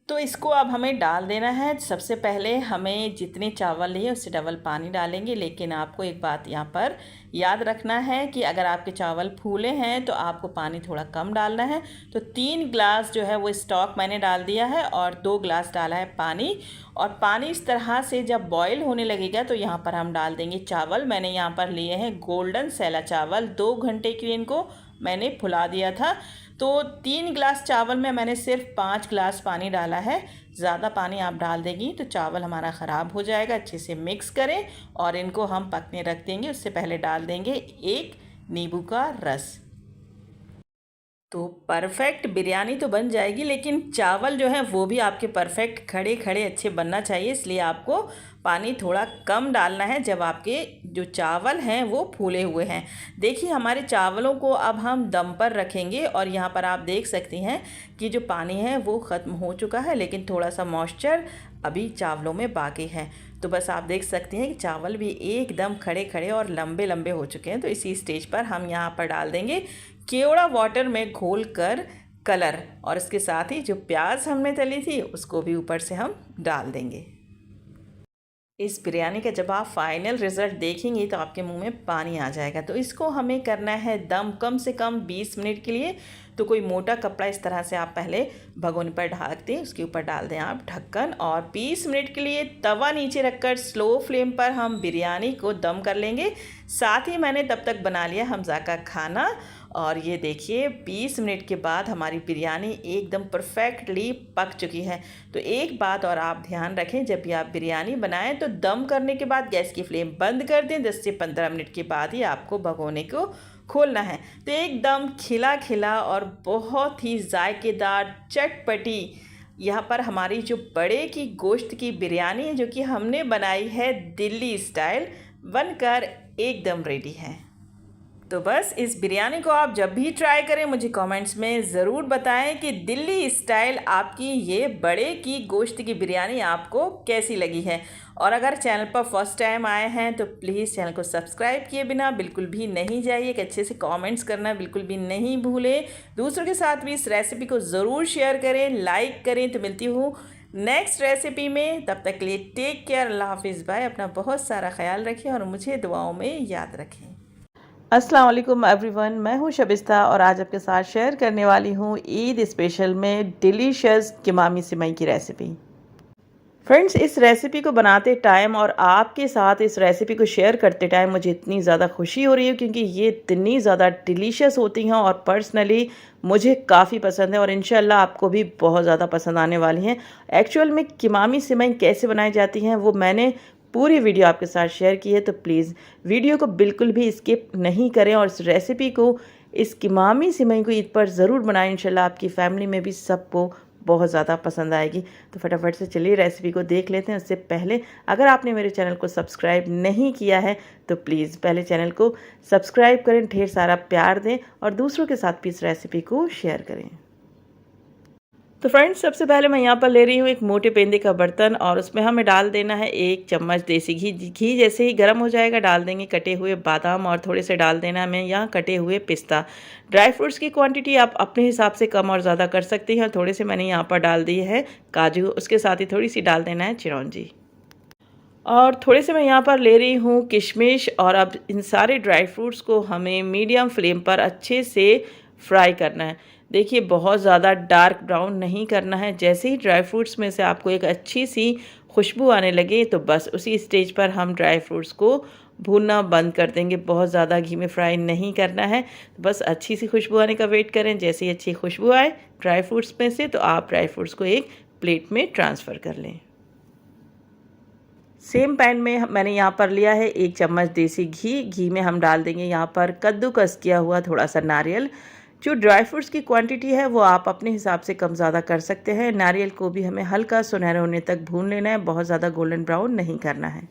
तो इसको अब हमें डाल देना है। सबसे पहले हमें जितने चावल लिए उससे डबल पानी डालेंगे, लेकिन आपको एक बात यहाँ पर याद रखना है कि अगर आपके चावल फूले हैं तो आपको पानी थोड़ा कम डालना है। तो 3 गिलास जो है वो स्टॉक मैंने डाल दिया है और 2 गिलास डाला है पानी। और पानी इस तरह से जब बॉईल होने लगेगा तो यहाँ पर हम डाल देंगे चावल। मैंने यहाँ पर लिए हैं गोल्डन सैला चावल, 2 घंटे के लिए इनको मैंने फुला दिया था। तो 3 गिलास चावल में मैंने सिर्फ 5 गिलास पानी डाला है। ज़्यादा पानी आप डाल देंगी तो चावल हमारा ख़राब हो जाएगा। अच्छे से मिक्स करें और इनको हम पकने रख देंगे। उससे पहले डाल देंगे 1 नींबू का रस। तो परफेक्ट बिरयानी तो बन जाएगी, लेकिन चावल जो है वो भी आपके परफेक्ट खड़े खड़े अच्छे बनना चाहिए, इसलिए आपको पानी थोड़ा कम डालना है जब आपके जो चावल हैं वो फूले हुए हैं। देखिए हमारे चावलों को अब हम दम पर रखेंगे और यहाँ पर आप देख सकती हैं कि जो पानी है वो ख़त्म हो चुका है, लेकिन थोड़ा सा मॉइस्चर अभी चावलों में बाकी है। तो बस आप देख सकते हैं कि चावल भी एकदम खड़े खड़े और लंबे लंबे हो चुके हैं। तो इसी स्टेज पर हम यहाँ पर डाल देंगे केवड़ा वाटर में घोल कर कलर, और इसके साथ ही जो प्याज हमने तली थी उसको भी ऊपर से हम डाल देंगे। इस बिरयानी का जब आप फाइनल रिज़ल्ट देखेंगे तो आपके मुंह में पानी आ जाएगा। तो इसको हमें करना है दम कम से कम 20 मिनट के लिए। तो कोई मोटा कपड़ा इस तरह से आप पहले भगोने पर ढक दें, उसके ऊपर डाल दें आप ढक्कन, और 20 मिनट के लिए तवा नीचे रखकर स्लो फ्लेम पर हम बिरयानी को दम कर लेंगे। साथ ही मैंने तब तक बना लिया हमज़ा का खाना, और ये देखिए 20 मिनट के बाद हमारी बिरयानी एकदम परफेक्टली पक चुकी है। तो एक बात और आप ध्यान रखें, जब भी आप बिरयानी बनाएं तो दम करने के बाद गैस की फ्लेम बंद कर दें। 10 से 15 मिनट के बाद ही आपको भगोने को खोलना है। तो एकदम खिला खिला और बहुत ही जायकेदार चटपटी यहाँ पर हमारी जो बड़े की गोश्त की बिरयानी है जो कि हमने बनाई है दिल्ली स्टाइल, बनकर एकदम रेडी है। तो बस इस बिरयानी को आप जब भी ट्राई करें मुझे कमेंट्स में ज़रूर बताएं कि दिल्ली स्टाइल आपकी ये बड़े की गोश्त की बिरयानी आपको कैसी लगी है। और अगर चैनल पर फर्स्ट टाइम आए हैं तो प्लीज़ चैनल को सब्सक्राइब किए बिना बिल्कुल भी नहीं जाइए। एक अच्छे से कमेंट्स करना बिल्कुल भी नहीं भूलें। दूसरों के साथ भी इस रेसिपी को ज़रूर शेयर करें, लाइक करें। तो मिलती हूँ नेक्स्ट रेसिपी में, तब तक के लिए टेक केयर, अल्लाह हाफिज़, बाय। अपना बहुत सारा ख्याल रखें और मुझे दुआओं में याद रखें। अस्सलाम वालेकुम एवरीवन, मैं हूं शबिस्ता और आज आपके साथ शेयर करने वाली हूं ईद स्पेशल में डिलीशियस किमामी सिमई की रेसिपी। फ्रेंड्स, इस रेसिपी को बनाते टाइम और आपके साथ इस रेसिपी को शेयर करते टाइम मुझे इतनी ज़्यादा खुशी हो रही है क्योंकि ये इतनी ज़्यादा डिलीशियस होती हैं और पर्सनली मुझे काफ़ी पसंद है और इंशाल्लाह आपको भी बहुत ज़्यादा पसंद आने वाली हैं। एक्चुअल में किमामी सिमई कैसे बनाई जाती हैं वो मैंने पूरी वीडियो आपके साथ शेयर की है, तो प्लीज़ वीडियो को बिल्कुल भी स्किप नहीं करें और इस रेसिपी को, इस किमामी सिमई को ईद पर ज़रूर बनाएं। इंशाल्लाह आपकी फैमिली में भी सबको बहुत ज़्यादा पसंद आएगी। तो फटाफट से चलिए रेसिपी को देख लेते हैं। उससे पहले अगर आपने मेरे चैनल को सब्सक्राइब नहीं किया है तो प्लीज़ पहले चैनल को सब्सक्राइब करें, ढेर सारा प्यार दें और दूसरों के साथ भी इस रेसिपी को शेयर करें। तो फ्रेंड्स, सबसे पहले मैं यहाँ पर ले रही हूँ एक मोटे पेंदे का बर्तन और उसमें हमें डाल देना है 1 चम्मच देसी घी। घी जैसे ही गर्म हो जाएगा डाल देंगे कटे हुए बादाम और थोड़े से डाल देना हमें यहाँ कटे हुए पिस्ता। ड्राई फ्रूट्स की क्वांटिटी आप अपने हिसाब से कम और ज़्यादा कर सकती हैं। थोड़े से मैंने यहाँ पर डाल दिए है काजू, उसके साथ ही थोड़ी सी डाल देना है चिरौंजी और थोड़े से मैं यहाँ पर ले रही हूँ किशमिश। और अब इन सारे ड्राई फ्रूट्स को हमें मीडियम फ्लेम पर अच्छे से फ्राई करना है। देखिए बहुत ज़्यादा डार्क ब्राउन नहीं करना है। जैसे ही ड्राई फ्रूट्स में से आपको एक अच्छी सी खुशबू आने लगे तो बस उसी स्टेज पर हम ड्राई फ्रूट्स को भूनना बंद कर देंगे। बहुत ज़्यादा घी में फ्राई नहीं करना है, बस अच्छी सी खुशबू आने का वेट करें। जैसे ही अच्छी खुशबू आए ड्राई फ्रूट्स में से तो आप ड्राई फ्रूट्स को एक प्लेट में ट्रांसफ़र कर लें। सेम पैन में मैंने यहाँ पर लिया है 1 चम्मच देसी घी। घी में हम डाल देंगे यहाँ पर कद्दूकस किया हुआ थोड़ा सा नारियल, जो ड्राई फ्रूट्स की क्वांटिटी है वो आप अपने हिसाब से कम ज़्यादा कर सकते हैं। नारियल को भी हमें हल्का सुनहरा होने तक भून लेना है, बहुत ज़्यादा गोल्डन ब्राउन नहीं करना है।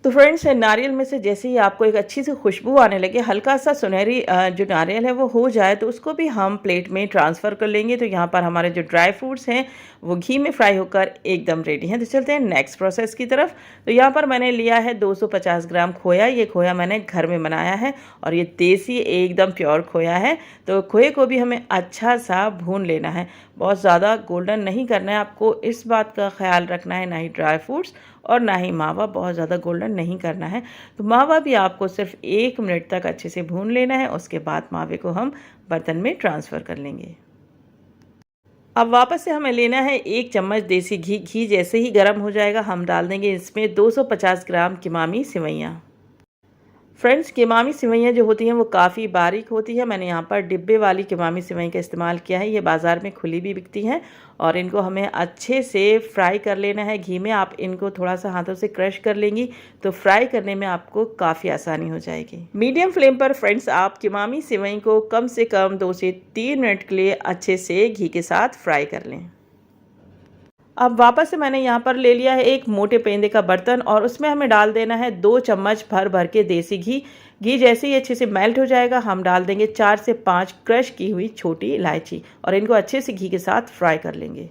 तो फ्रेंड्स, नारियल में से जैसे ही आपको एक अच्छी सी खुशबू आने लगे, हल्का सा सुनहरी जो नारियल है वो हो जाए, तो उसको भी हम प्लेट में ट्रांसफ़र कर लेंगे। तो यहाँ पर हमारे जो ड्राई फ्रूट्स हैं वो घी में फ्राई होकर एकदम रेडी हैं। तो चलते हैं नेक्स्ट प्रोसेस की तरफ। तो यहाँ पर मैंने लिया है 250 ग्राम खोया। ये खोया मैंने घर में बनाया है और ये देसी एकदम प्योर खोया है। तो खोए को भी हमें अच्छा सा भून लेना है, बहुत ज़्यादा गोल्डन नहीं करना है। आपको इस बात का ख्याल रखना है, ना ही ड्राई फ्रूट्स और ना ही मावा बहुत ज़्यादा गोल्डन नहीं करना है। तो मावा भी आपको सिर्फ 1 मिनट तक अच्छे से भून लेना है। उसके बाद मावे को हम बर्तन में ट्रांसफ़र कर लेंगे। अब वापस से हमें लेना है 1 चम्मच देसी घी। घी जैसे ही गर्म हो जाएगा हम डाल देंगे इसमें 250 ग्राम किमामी सिवैयाँ। फ्रेंड्स, किमामी सिवैयाँ जो होती हैं वो काफ़ी बारीक होती है। मैंने यहाँ पर डिब्बे वाली किमामी सिवई का इस्तेमाल किया है। ये बाज़ार में खुली भी बिकती हैं और इनको हमें अच्छे से फ्राई कर लेना है घी में। आप इनको थोड़ा सा हाथों से क्रश कर लेंगी तो फ्राई करने में आपको काफ़ी आसानी हो जाएगी। मीडियम फ्लेम पर फ्रेंड्स आप किमामी सिवई को कम से कम 2 से 3 मिनट के लिए अच्छे से घी के साथ फ्राई कर लें। अब वापस से मैंने यहाँ पर ले लिया है एक मोटे पेंदे का बर्तन और उसमें हमें डाल देना है 2 चम्मच भर भर के देसी घी। घी जैसे ही अच्छे से मेल्ट हो जाएगा हम डाल देंगे 4 से 5 क्रश की हुई छोटी इलायची और इनको अच्छे से घी के साथ फ्राई कर लेंगे।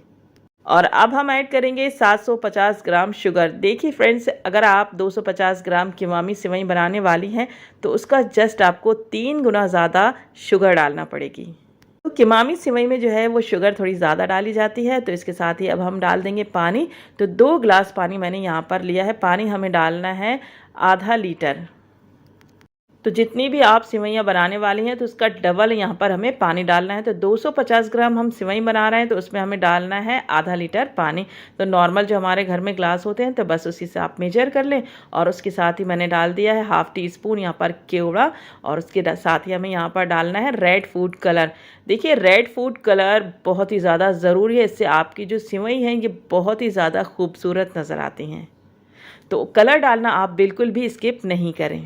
और अब हम ऐड करेंगे 750 ग्राम शुगर। देखिए फ्रेंड्स, अगर आप 250 ग्राम किमामी सिवई बनाने वाली हैं तो उसका जस्ट आपको 3 गुना ज़्यादा शुगर डालना पड़ेगी। तो किमामी सिवई में जो है वो शुगर थोड़ी ज़्यादा डाली जाती है। तो इसके साथ ही अब हम डाल देंगे पानी। तो 2 गिलास पानी मैंने यहाँ पर लिया है। पानी हमें डालना है आधा लीटर। तो जितनी भी आप सिवैयाँ बनाने वाली हैं तो उसका डबल यहाँ पर हमें पानी डालना है। तो 250 ग्राम हम सिवई बना रहे हैं तो उसमें हमें डालना है आधा लीटर पानी। तो नॉर्मल जो हमारे घर में ग्लास होते हैं तो बस उसी से आप मेजर कर लें। और उसके साथ ही मैंने डाल दिया है ½ टी स्पून यहाँ पर केवड़ा और उसके साथ ही हमें यहाँ पर डालना है रेड फूड कलर। देखिए, रेड फूड कलर बहुत ही ज़्यादा ज़रूरी है। इससे आपकी जो सिवई हैं ये बहुत ही ज़्यादा खूबसूरत नज़र आती हैं। तो कलर डालना आप बिल्कुल भी स्किप नहीं करें।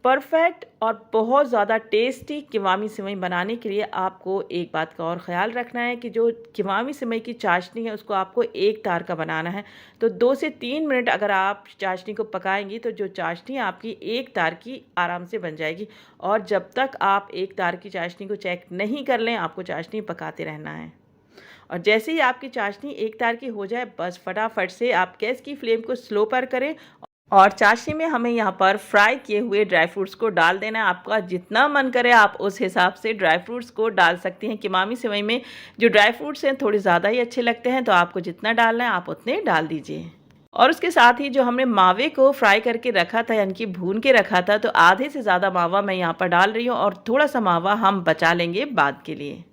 परफेक्ट और बहुत ज़्यादा टेस्टी किमामी सिवई बनाने के लिए आपको एक बात का और ख़्याल रखना है कि जो किमामी सिवई की चाशनी है उसको आपको एक तार का बनाना है। तो 2 से 3 मिनट अगर आप चाशनी को पकाएंगी तो जो चाशनी आपकी एक तार की आराम से बन जाएगी। और जब तक आप एक तार की चाशनी को चेक नहीं कर लें, आपको चाशनी पकाते रहना है। और जैसे ही आपकी चाशनी एक तार की हो जाए, बस फटाफट से आप गैस की फ्लेम को स्लो पर करें और चाशनी में हमें यहाँ पर फ्राई किए हुए ड्राई फ्रूट्स को डाल देना है। आपका जितना मन करे आप उस हिसाब से ड्राई फ्रूट्स को डाल सकती हैं। किमामी सिवई में जो ड्राई फ्रूट्स हैं थोड़े ज़्यादा ही अच्छे लगते हैं, तो आपको जितना डालना है आप उतने डाल दीजिए। और उसके साथ ही जो हमने मावे को फ्राई करके रखा था, यानी कि भून के रखा था, तो आधे से ज़्यादा मावा मैं यहाँ पर डाल रही हूँ और थोड़ा सा मावा हम बचा लेंगे बाद के लिए।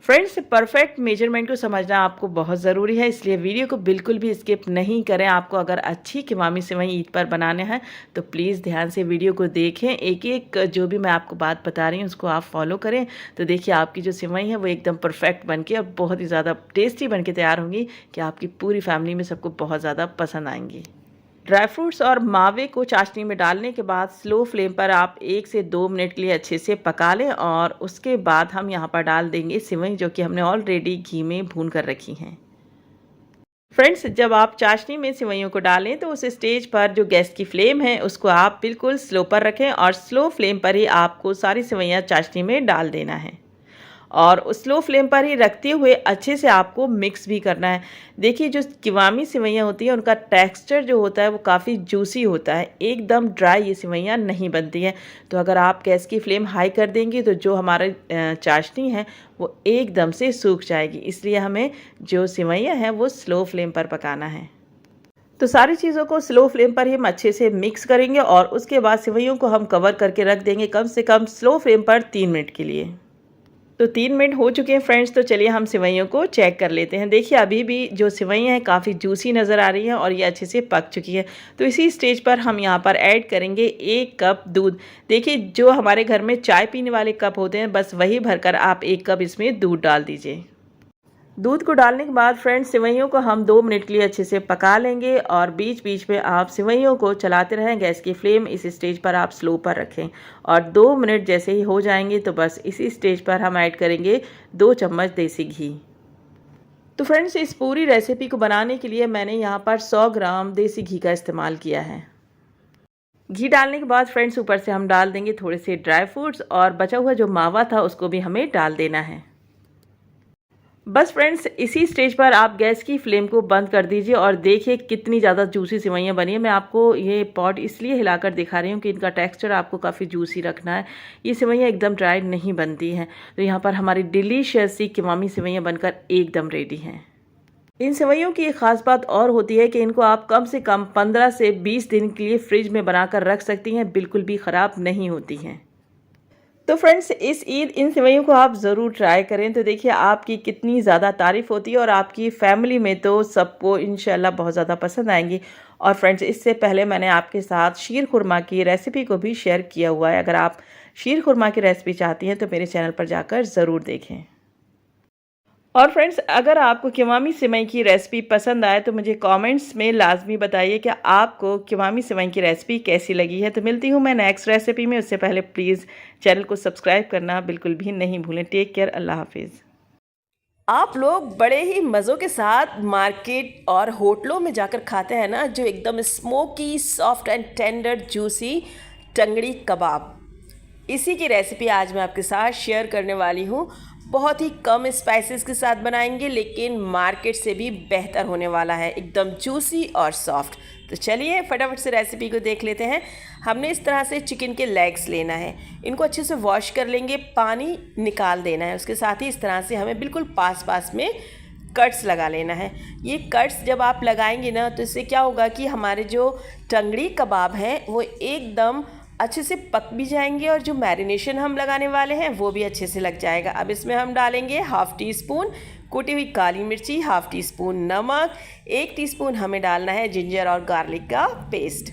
फ्रेंड्स, परफेक्ट मेजरमेंट को समझना आपको बहुत ज़रूरी है, इसलिए वीडियो को बिल्कुल भी स्किप नहीं करें। आपको अगर अच्छी किमामी सिवई ईद पर बनाने हैं तो प्लीज़ ध्यान से वीडियो को देखें। एक एक जो भी मैं आपको बात बता रही हूँ उसको आप फॉलो करें। तो देखिए, आपकी जो सिवई है वो एकदम परफेक्ट बनके और बहुत ही ज़्यादा टेस्टी बनके तैयार होंगी कि आपकी पूरी फैमिली में सबको बहुत ज़्यादा पसंद आएंगी। ड्राई फ्रूट्स और मावे को चाशनी में डालने के बाद स्लो फ्लेम पर आप 1 से 2 मिनट के लिए अच्छे से पका लें और उसके बाद हम यहाँ पर डाल देंगे सिवई, जो कि हमने ऑलरेडी घी में भून कर रखी हैं। फ्रेंड्स, जब आप चाशनी में सिवैयों को डालें तो उस स्टेज पर जो गैस की फ्लेम है उसको आप बिल्कुल स्लो पर रखें और स्लो फ्लेम पर ही आपको सारी सिवैयाँ चाशनी में डाल देना है और स्लो फ्लेम पर ही रखते हुए अच्छे से आपको मिक्स भी करना है। देखिए, जो किमामी सिवैयाँ होती हैं उनका टेक्सचर जो होता है वो काफ़ी जूसी होता है, एकदम ड्राई ये सिवैयाँ नहीं बनती हैं। तो अगर आप गैस की फ्लेम हाई कर देंगी तो जो हमारे चाशनी है वो एकदम से सूख जाएगी। इसलिए हमें जो सिवैयाँ हैं वो स्लो फ्लेम पर पकाना है। तो सारी चीज़ों को स्लो फ्लेम पर ही हम अच्छे से मिक्स करेंगे और उसके बाद सिवैयों को हम कवर करके रख देंगे कम से कम स्लो फ्लेम पर 3 मिनट के लिए। तो 3 मिनट हो चुके हैं फ्रेंड्स। तो चलिए हम सिवैयों को चेक कर लेते हैं। देखिए, अभी भी जो सिवैयाँ हैं काफ़ी जूसी नज़र आ रही हैं और ये अच्छे से पक चुकी है। तो इसी स्टेज पर हम यहाँ पर ऐड करेंगे 1 कप दूध। देखिए, जो हमारे घर में चाय पीने वाले कप होते हैं बस वही भरकर आप 1 कप इसमें दूध डाल दीजिए। दूध को डालने के बाद फ्रेंड्स सेवइयों को हम 2 मिनट के लिए अच्छे से पका लेंगे और बीच बीच में आप सेवइयों को चलाते रहें। गैस की फ्लेम इस स्टेज पर आप स्लो पर रखें और 2 मिनट जैसे ही हो जाएंगे तो बस इसी स्टेज पर हम ऐड करेंगे 2 चम्मच देसी घी। तो फ्रेंड्स इस पूरी रेसिपी को बनाने के लिए मैंने यहाँ पर 100 ग्राम देसी घी का इस्तेमाल किया है। घी डालने के बाद फ्रेंड्स ऊपर से हम डाल देंगे थोड़े से ड्राई फ्रूट्स और बचा हुआ जो मावा था उसको भी हमें डाल देना है। बस फ्रेंड्स इसी स्टेज पर आप गैस की फ्लेम को बंद कर दीजिए और देखिए कितनी ज़्यादा जूसी सेवइयाँ बनी है। मैं आपको ये पॉट इसलिए हिलाकर दिखा रही हूँ कि इनका टेक्सचर आपको काफ़ी जूसी रखना है। ये सेवइयाँ एकदम ड्राई नहीं बनती हैं। तो यहाँ पर हमारी डिलीशियस सी कीमामी सेवइयाँ बनकर एकदम रेडी हैं। इन सेवइयों की एक ख़ास बात और होती है कि इनको आप कम से कम 15 से 20 दिन के लिए फ्रिज में बनाकर रख सकती हैं, बिल्कुल भी ख़राब नहीं होती हैं। तो फ्रेंड्स इस ईद इन सेवइयों को आप ज़रूर ट्राई करें। तो देखिए आपकी कितनी ज़्यादा तारीफ़ होती है और आपकी फैमिली में तो सबको इंशाल्लाह बहुत ज़्यादा पसंद आएंगी। और फ्रेंड्स इससे पहले मैंने आपके साथ शीर खुरमा की रेसिपी को भी शेयर किया हुआ है। अगर आप शीर खुरमा की रेसिपी चाहती हैं तो मेरे चैनल पर जाकर ज़रूर देखें। और फ्रेंड्स अगर आपको कीमामी सेवई की रेसिपी पसंद आए तो मुझे कमेंट्स में लाजमी बताइए कि आपको कीमामी सेवई की रेसिपी कैसी लगी है। तो मिलती हूँ मैं नेक्स्ट रेसिपी में। उससे पहले प्लीज़ चैनल को सब्सक्राइब करना बिल्कुल भी नहीं भूलें। टेक केयर, अल्लाह हाफिज़। आप लोग बड़े ही मज़ों के साथ मार्केट और होटलों में जाकर खाते हैं ना, जो एकदम smoky soft and tender juicy टंगड़ी कबाब, इसी की रेसिपी आज मैं आपके साथ शेयर करने वाली हूँ। बहुत ही कम स्पाइसेस के साथ बनाएंगे लेकिन मार्केट से भी बेहतर होने वाला है, एकदम जूसी और सॉफ्ट। तो चलिए फटाफट से रेसिपी को देख लेते हैं। हमने इस तरह से चिकन के लेग्स लेना है, इनको अच्छे से वॉश कर लेंगे, पानी निकाल देना है। उसके साथ ही इस तरह से हमें बिल्कुल पास में कट्स लगा लेना है। ये कट्स जब आप लगाएंगे ना तो इससे क्या होगा कि हमारे जो टंगड़ी कबाब हैं वो एकदम अच्छे से पक भी जाएंगे और जो मैरिनेशन हम लगाने वाले हैं वो भी अच्छे से लग जाएगा। अब इसमें हम डालेंगे 1/2 टीस्पून कुटी हुई काली मिर्ची, 1/2 टीस्पून नमक, 1 टीस्पून हमें डालना है जिंजर और गार्लिक का पेस्ट।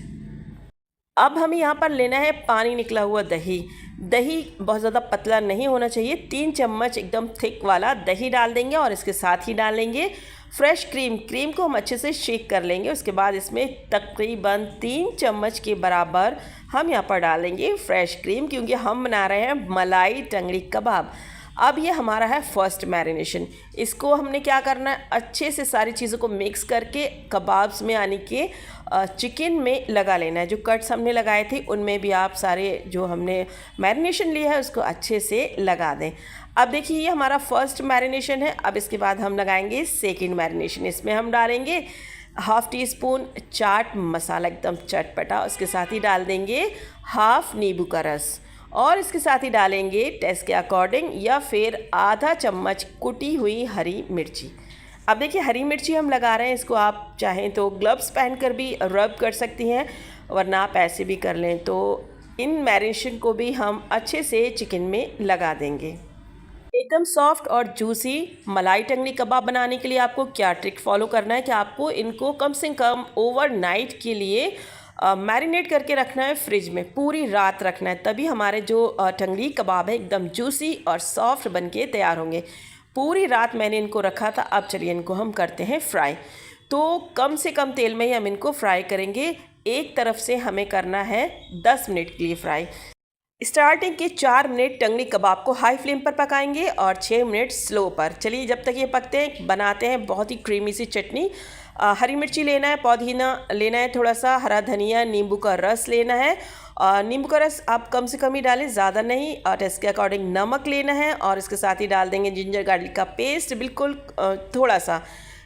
अब हमें यहाँ पर लेना है पानी निकला हुआ दही। दही बहुत ज़्यादा पतला नहीं होना चाहिए, 3 चम्मच एकदम थिक वाला दही डाल देंगे और इसके साथ ही डालेंगे फ्रेश क्रीम को हम अच्छे से शेक कर लेंगे। उसके बाद इसमें तकरीबन 3 चम्मच के बराबर हम यहाँ पर डालेंगे फ्रेश क्रीम, क्योंकि हम बना रहे हैं मलाई टंगड़ी कबाब। अब ये हमारा है फर्स्ट मैरिनेशन। इसको हमने क्या करना है, अच्छे से सारी चीज़ों को मिक्स करके कबाब्स में यानी कि चिकन में लगा लेना है। जो कट्स हमने लगाए थे उनमें भी आप सारे जो हमने मैरिनेशन लिया है उसको अच्छे से लगा दें। अब देखिए ये हमारा फर्स्ट मैरिनेशन है। अब इसके बाद हम लगाएंगे सेकंड मैरिनेशन। इसमें हम डालेंगे 1/2 टीस्पून चाट मसाला, एकदम चटपटा। उसके साथ ही डाल देंगे 1/2 नींबू का रस और इसके साथ ही डालेंगे टेस्ट के अकॉर्डिंग या फिर आधा चम्मच कुटी हुई हरी मिर्ची। अब देखिए हरी मिर्ची हम लगा रहे हैं, इसको आप चाहें तो ग्लव्स पहनकर भी रब कर सकती हैं वरना आप ऐसे भी कर लें। तो इन मैरिनेशन को भी हम अच्छे से चिकन में लगा देंगे। एकदम सॉफ्ट और जूसी मलाई टंगड़ी कबाब बनाने के लिए आपको क्या ट्रिक फॉलो करना है कि आपको इनको कम से कम ओवरनाइट के लिए मैरिनेट करके रखना है, फ्रिज में पूरी रात रखना है, तभी हमारे जो टंगड़ी कबाब है एकदम जूसी और सॉफ्ट बनके तैयार होंगे। पूरी रात मैंने इनको रखा था। अब चलिए इनको हम करते हैं फ्राई। तो कम से कम तेल में ही हम इनको फ्राई करेंगे। एक तरफ से हमें करना है 10 मिनट के लिए फ्राई। स्टार्टिंग के 4 मिनट टंगड़ी कबाब को हाई फ्लेम पर पकाएंगे और 6 मिनट स्लो पर। चलिए जब तक ये पकते हैं बनाते हैं बहुत ही क्रीमी सी चटनी। हरी मिर्ची लेना है, पुदीना लेना है, थोड़ा सा हरा धनिया, नींबू का रस लेना है। नींबू का रस आप कम से कम ही डालें, ज़्यादा नहीं। और टेस्ट के अकॉर्डिंग नमक लेना है और इसके साथ ही डाल देंगे जिंजर गार्लिक का पेस्ट, बिल्कुल थोड़ा सा।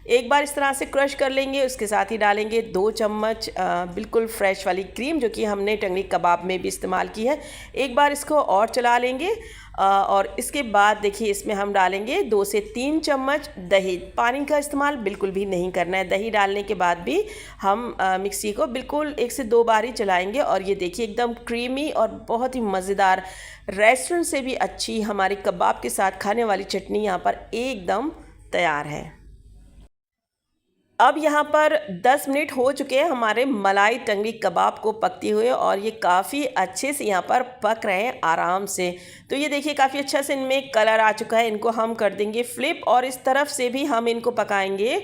एक बार इस तरह से क्रश कर लेंगे। उसके साथ ही डालेंगे 2 चम्मच बिल्कुल फ्रेश वाली क्रीम जो कि हमने टंगड़ी कबाब में भी इस्तेमाल की है। एक बार इसको और चला लेंगे और इसके बाद देखिए इसमें हम डालेंगे 2 से 3 चम्मच दही। पानी का इस्तेमाल बिल्कुल भी नहीं करना है। दही डालने के बाद भी हम मिक्सी को बिल्कुल 1 से 2 बार ही चलाएंगे और ये देखिए एकदम क्रीमी और बहुत ही मज़ेदार, रेस्टोरेंट से भी अच्छी हमारी कबाब के साथ खाने वाली चटनी यहाँ पर एकदम तैयार है। अब यहाँ पर 10 मिनट हो चुके हैं हमारे मलाई टंगड़ी कबाब को पकते हुए, और ये काफ़ी अच्छे से यहाँ पर पक रहे हैं आराम से। तो ये देखिए काफ़ी अच्छा से इनमें कलर आ चुका है। इनको हम कर देंगे फ्लिप, और इस तरफ से भी हम इनको पकाएंगे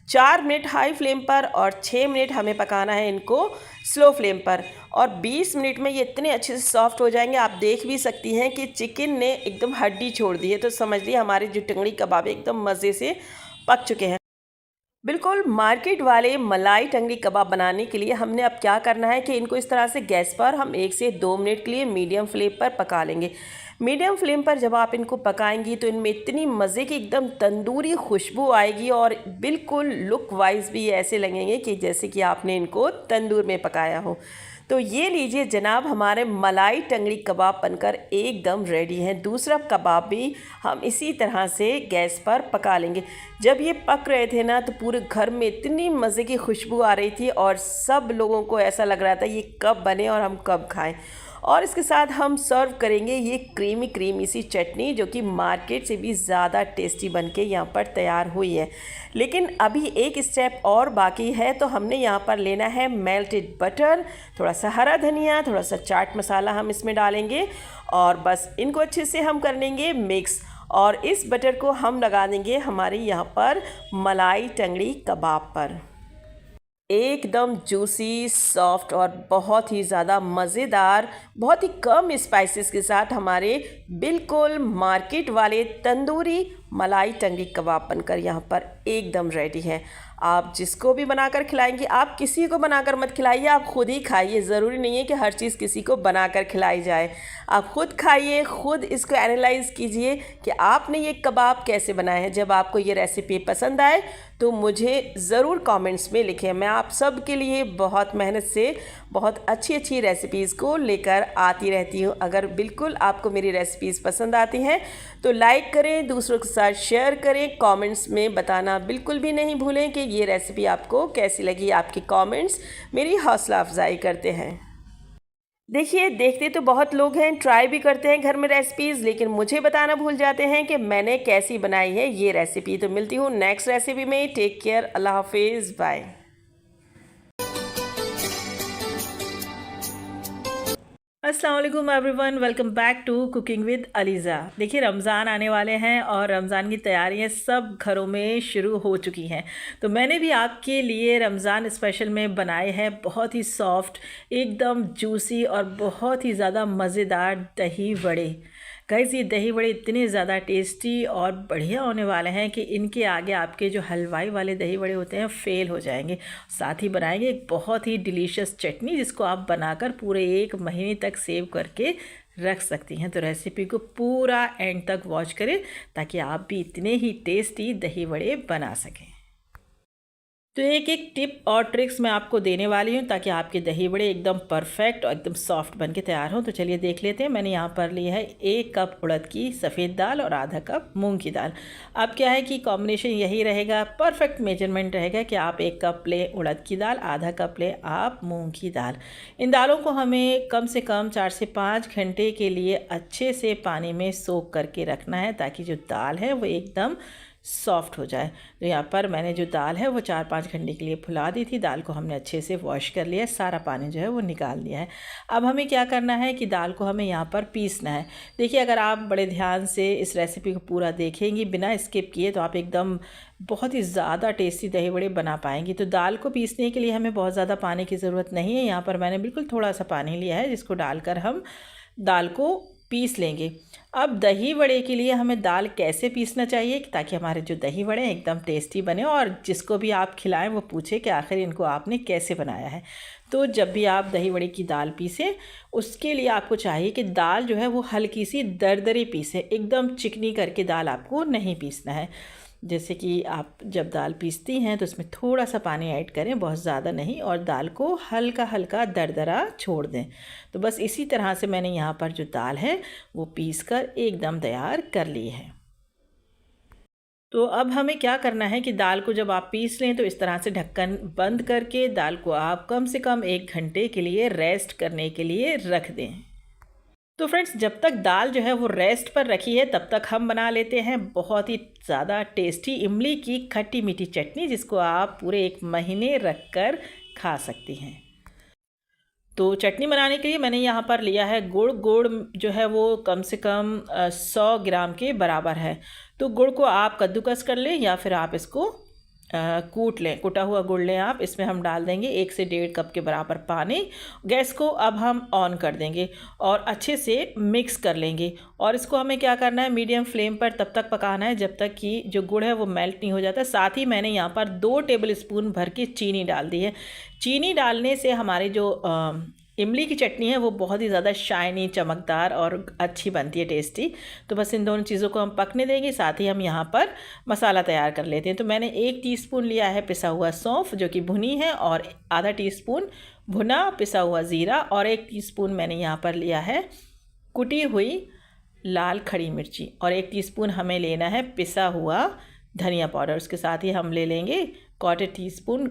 4 मिनट हाई फ्लेम पर, और 6 मिनट हमें पकाना है इनको स्लो फ्लेम पर। और 20 मिनट में ये इतने अच्छे से सॉफ्ट हो जाएंगे। आप देख भी सकती हैं कि चिकन ने एकदम हड्डी छोड़ दी है, तो समझ लीजिए हमारे जो टंगड़ी कबाब एकदम मज़े से पक चुके हैं। बिल्कुल मार्केट वाले मलाई टंगड़ी कबाब बनाने के लिए हमने अब क्या करना है कि इनको इस तरह से गैस पर हम 1 से 2 मिनट के लिए मीडियम फ्लेम पर पका लेंगे। मीडियम फ्लेम पर जब आप इनको पकाएंगी तो इनमें इतनी मज़े की एकदम तंदूरी खुशबू आएगी, और बिल्कुल लुक वाइज भी ऐसे लगेंगे कि जैसे कि आपने इनको तंदूर में पकाया हो। तो ये लीजिए जनाब, हमारे मलाई टंगड़ी कबाब बनकर एकदम रेडी हैं। दूसरा कबाब भी हम इसी तरह से गैस पर पका लेंगे। जब ये पक रहे थे ना, तो पूरे घर में इतनी मज़े की खुशबू आ रही थी, और सब लोगों को ऐसा लग रहा था ये कब बने और हम कब खाएं। और इसके साथ हम सर्व करेंगे ये क्रीमी सी चटनी, जो कि मार्केट से भी ज़्यादा टेस्टी बनके यहाँ पर तैयार हुई है। लेकिन अभी एक स्टेप और बाकी है। तो हमने यहाँ पर लेना है मेल्टेड बटर, थोड़ा सा हरा धनिया, थोड़ा सा चाट मसाला हम इसमें डालेंगे, और बस इनको अच्छे से हम कर लेंगे मिक्स। और इस बटर को हम लगा देंगे हमारे यहाँ पर मलाई टंगड़ी कबाब पर। एकदम जूसी, सॉफ्ट और बहुत ही ज़्यादा मज़ेदार, बहुत ही कम स्पाइसेस के साथ हमारे बिल्कुल मार्केट वाले तंदूरी मलाई टंगड़ी कबाब बनकर यहाँ पर एकदम रेडी है। आप जिसको भी बनाकर खिलाएंगे, आप किसी को बनाकर मत खिलाइए, आप खुद ही खाइए। ज़रूरी नहीं है कि हर चीज़ किसी को बनाकर खिलाई जाए। आप खुद खाइए, खुद इसको एनालाइज़ कीजिए कि आपने ये कबाब कैसे बनाए हैं। जब आपको ये रेसिपी पसंद आए तो मुझे ज़रूर कमेंट्स में लिखें। मैं आप सब के लिए बहुत मेहनत से बहुत अच्छी रेसिपीज़ को लेकर आती रहती हूँ। अगर बिल्कुल आपको मेरी रेसिपीज़ पसंद आती हैं तो लाइक करें, दूसरों के साथ शेयर करें, कमेंट्स में बताना बिल्कुल भी नहीं भूलें कि ये रेसिपी आपको कैसी लगी। आपके कमेंट्स मेरी हौसला अफजाई करते हैं। देखिए, देखते तो बहुत लोग हैं, ट्राई भी करते हैं घर में रेसिपीज़, लेकिन मुझे बताना भूल जाते हैं कि मैंने कैसी बनाई है ये रेसिपी। तो मिलती हूँ नेक्स्ट रेसिपी में। टेक केयर, अल्लाह हाफिज़, बाय। अस्सलाम वालेकुम everyone, welcome back to cooking with Aliza. देखिए, रमज़ान आने वाले हैं और रमज़ान की तैयारियां सब घरों में शुरू हो चुकी हैं। तो मैंने भी आपके लिए रमज़ान स्पेशल में बनाए हैं बहुत ही सॉफ्ट, एकदम जूसी और बहुत ही ज़्यादा मज़ेदार दही वड़े। गाइस, ये दही बड़े इतने ज़्यादा टेस्टी और बढ़िया होने वाले हैं कि इनके आगे आपके जो हलवाई वाले दही बड़े होते हैं फेल हो जाएंगे। साथ ही बनाएंगे एक बहुत ही डिलीशियस चटनी, जिसको आप बनाकर पूरे 1 महीने तक सेव करके रख सकती हैं। तो रेसिपी को पूरा एंड तक वॉच करें ताकि आप भी इतने ही टेस्टी दही बड़े बना सकें। तो एक टिप और ट्रिक्स मैं आपको देने वाली हूँ ताकि आपके दही बड़े एकदम परफेक्ट और एकदम सॉफ्ट बन के तैयार हों। तो चलिए देख लेते हैं। मैंने यहाँ पर लिया है 1 कप उड़द की सफ़ेद दाल और आधा कप मूंग की दाल। अब क्या है कि कॉम्बिनेशन यही रहेगा, परफेक्ट मेजरमेंट रहेगा कि आप 1 कप लें उड़द की दाल, आधा कप लें आप मूँग की दाल। इन दालों को हमें कम से कम 4 से 5 घंटे के लिए अच्छे से पानी में सोख करके रखना है ताकि जो दाल है वो एकदम सॉफ्ट हो जाए। तो यहाँ पर मैंने जो दाल है वो 4-5 घंटे के लिए फुला दी थी। दाल को हमने अच्छे से वॉश कर लिया है, सारा पानी जो है वो निकाल दिया है। अब हमें क्या करना है कि दाल को हमें यहाँ पर पीसना है। देखिए, अगर आप बड़े ध्यान से इस रेसिपी को पूरा देखेंगी बिना स्किप किए तो आप एकदम बहुत ही ज़्यादा टेस्टी दही बड़े बना पाएंगी। तो दाल को पीसने के लिए हमें बहुत ज़्यादा पानी की ज़रूरत नहीं है। यहाँ पर मैंने बिल्कुल थोड़ा सा पानी लिया है, जिसको डालकर हम दाल को पीस लेंगे। अब दही वड़े के लिए हमें दाल कैसे पीसना चाहिए ताकि हमारे जो दही वड़े एकदम टेस्टी बने और जिसको भी आप खिलाएं वो पूछे कि आखिर इनको आपने कैसे बनाया है। तो जब भी आप दही वड़े की दाल पीसें, उसके लिए आपको चाहिए कि दाल जो है वो हल्की सी दरदरी पीसें, एकदम चिकनी करके दाल आपको नहीं पीसना है। जैसे कि आप जब दाल पीसती हैं तो उसमें थोड़ा सा पानी ऐड करें, बहुत ज़्यादा नहीं, और दाल को हल्का हल्का दरदरा छोड़ दें। तो बस इसी तरह से मैंने यहाँ पर जो दाल है वो पीस कर एकदम तैयार कर ली है। तो अब हमें क्या करना है कि दाल को जब आप पीस लें तो इस तरह से ढक्कन बंद करके दाल को आप कम से कम 1 घंटे के लिए रेस्ट करने के लिए रख दें। तो फ्रेंड्स, जब तक दाल जो है वो रेस्ट पर रखी है तब तक हम बना लेते हैं बहुत ही ज़्यादा टेस्टी इमली की खट्टी मीठी चटनी, जिसको आप पूरे 1 महीने रख कर खा सकती हैं। तो चटनी बनाने के लिए मैंने यहाँ पर लिया है गुड़। गुड़ जो है वो कम से कम 100 ग्राम के बराबर है। तो गुड़ को आप कद्दूकस कर लें या फिर आप इसको कूट लें, कुटा हुआ गुड़ लें आप। इसमें हम डाल देंगे 1 से 1.5 कप के बराबर पानी। गैस को अब हम ऑन कर देंगे और अच्छे से मिक्स कर लेंगे। और इसको हमें क्या करना है, मीडियम फ्लेम पर तब तक पकाना है जब तक कि जो गुड़ है वो मेल्ट नहीं हो जाता। साथ ही मैंने यहाँ पर 2 टेबल स्पून भर के चीनी डाल दी है। चीनी डालने से हमारी जो इमली की चटनी है वो बहुत ही ज़्यादा शाइनी, चमकदार और अच्छी बनती है, टेस्टी। तो बस इन दोनों चीज़ों को हम पकने देंगे। साथ ही हम यहाँ पर मसाला तैयार कर लेते हैं। तो मैंने 1 टीस्पून लिया है पिसा हुआ सौंफ जो कि भुनी है, और आधा टीस्पून भुना पिसा हुआ ज़ीरा, और 1 टीस्पून मैंने यहाँ पर लिया है कुटी हुई लाल खड़ी मिर्ची, और 1 टीस्पून हमें लेना है पिसा हुआ धनिया पाउडर। उसके साथ ही हम ले लेंगे 1/4 टीस्पून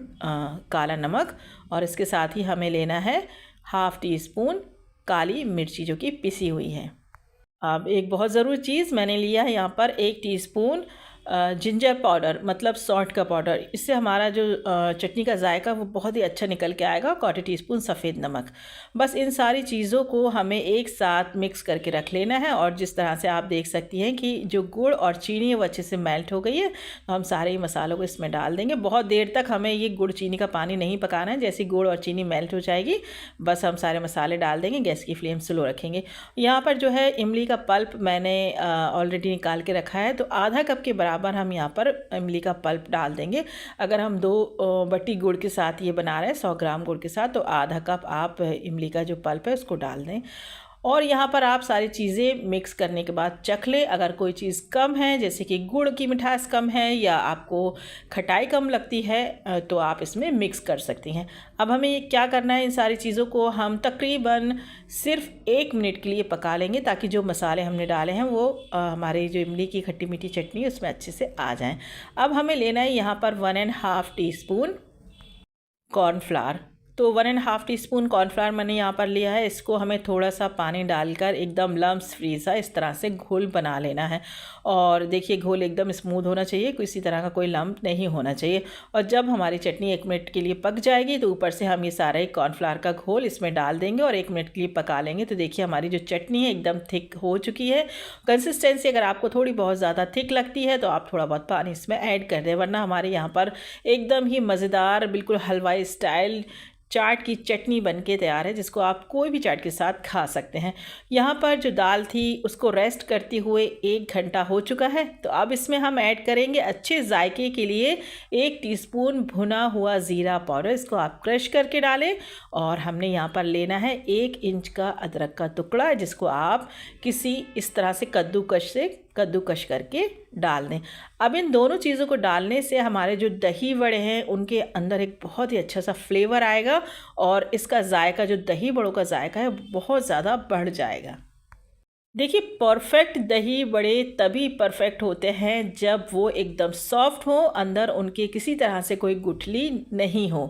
काला नमक, और इसके साथ ही हमें लेना है 1/2 टीस्पून काली मिर्ची जो कि पिसी हुई है। अब एक बहुत ज़रूरी चीज़ मैंने लिया है यहाँ पर 1 टीस्पून जिंजर पाउडर, मतलब सौंठ का पाउडर। इससे हमारा जो चटनी का जायका वो बहुत ही अच्छा निकल के आएगा। 1/4 टीस्पून सफ़ेद नमक। बस इन सारी चीज़ों को हमें एक साथ मिक्स करके रख लेना है। और जिस तरह से आप देख सकती हैं कि जो गुड़ और चीनी है वो अच्छे से मेल्ट हो गई है, तो हम सारे मसालों को इसमें डाल देंगे। बहुत देर तक हमें ये गुड़ चीनी का पानी नहीं पकाना है। जैसे गुड़ और चीनी मेल्ट हो जाएगी बस हम सारे मसाले डाल देंगे। गैस की फ्लेम स्लो रखेंगे। यहाँ पर जो है इमली का पल्प मैंने ऑलरेडी निकाल के रखा है। तो आधा कप के बराबर हम यहाँ पर इमली का पल्प डाल देंगे। अगर हम 2 बटी गुड़ के साथ ये बना रहे हैं 100 ग्राम गुड़ के साथ, तो आधा कप आप इमली का जो पल्प है उसको डाल दें। और यहाँ पर आप सारी चीज़ें मिक्स करने के बाद चख लें। अगर कोई चीज़ कम है, जैसे कि गुड़ की मिठास कम है या आपको खटाई कम लगती है, तो आप इसमें मिक्स कर सकती हैं। अब हमें क्या करना है, इन सारी चीज़ों को हम तकरीबन सिर्फ 1 मिनट के लिए पका लेंगे, ताकि जो मसाले हमने डाले हैं वो हमारी जो इमली की खट्टी मीठी चटनी है उसमें अच्छे से आ जाएँ। अब हमें लेना है यहाँ पर 1.5 टीस्पून कॉर्नफ्लावर। तो 1.5 टीस्पून कॉर्नफ्लावर मैंने यहाँ पर लिया है। इसको हमें थोड़ा सा पानी डालकर एकदम लम्स फ्री सा इस तरह से घोल बना लेना है। और देखिए घोल एकदम स्मूथ होना चाहिए, किसी तरह का कोई लम्प नहीं होना चाहिए। और जब हमारी चटनी 1 मिनट के लिए पक जाएगी तो ऊपर से हम ये सारा कॉर्नफ्लावर का घोल इसमें डाल देंगे और 1 मिनट के लिए पका लेंगे। तो देखिए हमारी जो चटनी है एकदम थिक हो चुकी है। कंसिस्टेंसी अगर आपको थोड़ी बहुत ज़्यादा थिक लगती है तो आप थोड़ा बहुत पानी इसमें ऐड कर दें, वरना हमारे यहाँ पर एकदम ही मज़ेदार, बिल्कुल हलवाई स्टाइल चाट की चटनी बनके तैयार है, जिसको आप कोई भी चाट के साथ खा सकते हैं। यहाँ पर जो दाल थी उसको रेस्ट करते हुए 1 घंटा हो चुका है। तो अब इसमें हम ऐड करेंगे अच्छे जायके के लिए 1 टीस्पून भुना हुआ ज़ीरा पाउडर। इसको आप क्रश करके डालें। और हमने यहाँ पर लेना है 1 इंच का अदरक का टुकड़ा, जिसको आप किसी इस तरह से कद्दूकश करके डाल दें। अब इन दोनों चीज़ों को डालने से हमारे जो दही वड़े हैं उनके अंदर एक बहुत ही अच्छा सा फ्लेवर आएगा, और इसका जायका, जो दही बड़ों का जायका है, बहुत ज़्यादा बढ़ जाएगा। देखिए परफेक्ट दही बड़े तभी परफेक्ट होते हैं जब वो एकदम सॉफ्ट हो, अंदर उनके किसी तरह से कोई गुठली नहीं हो।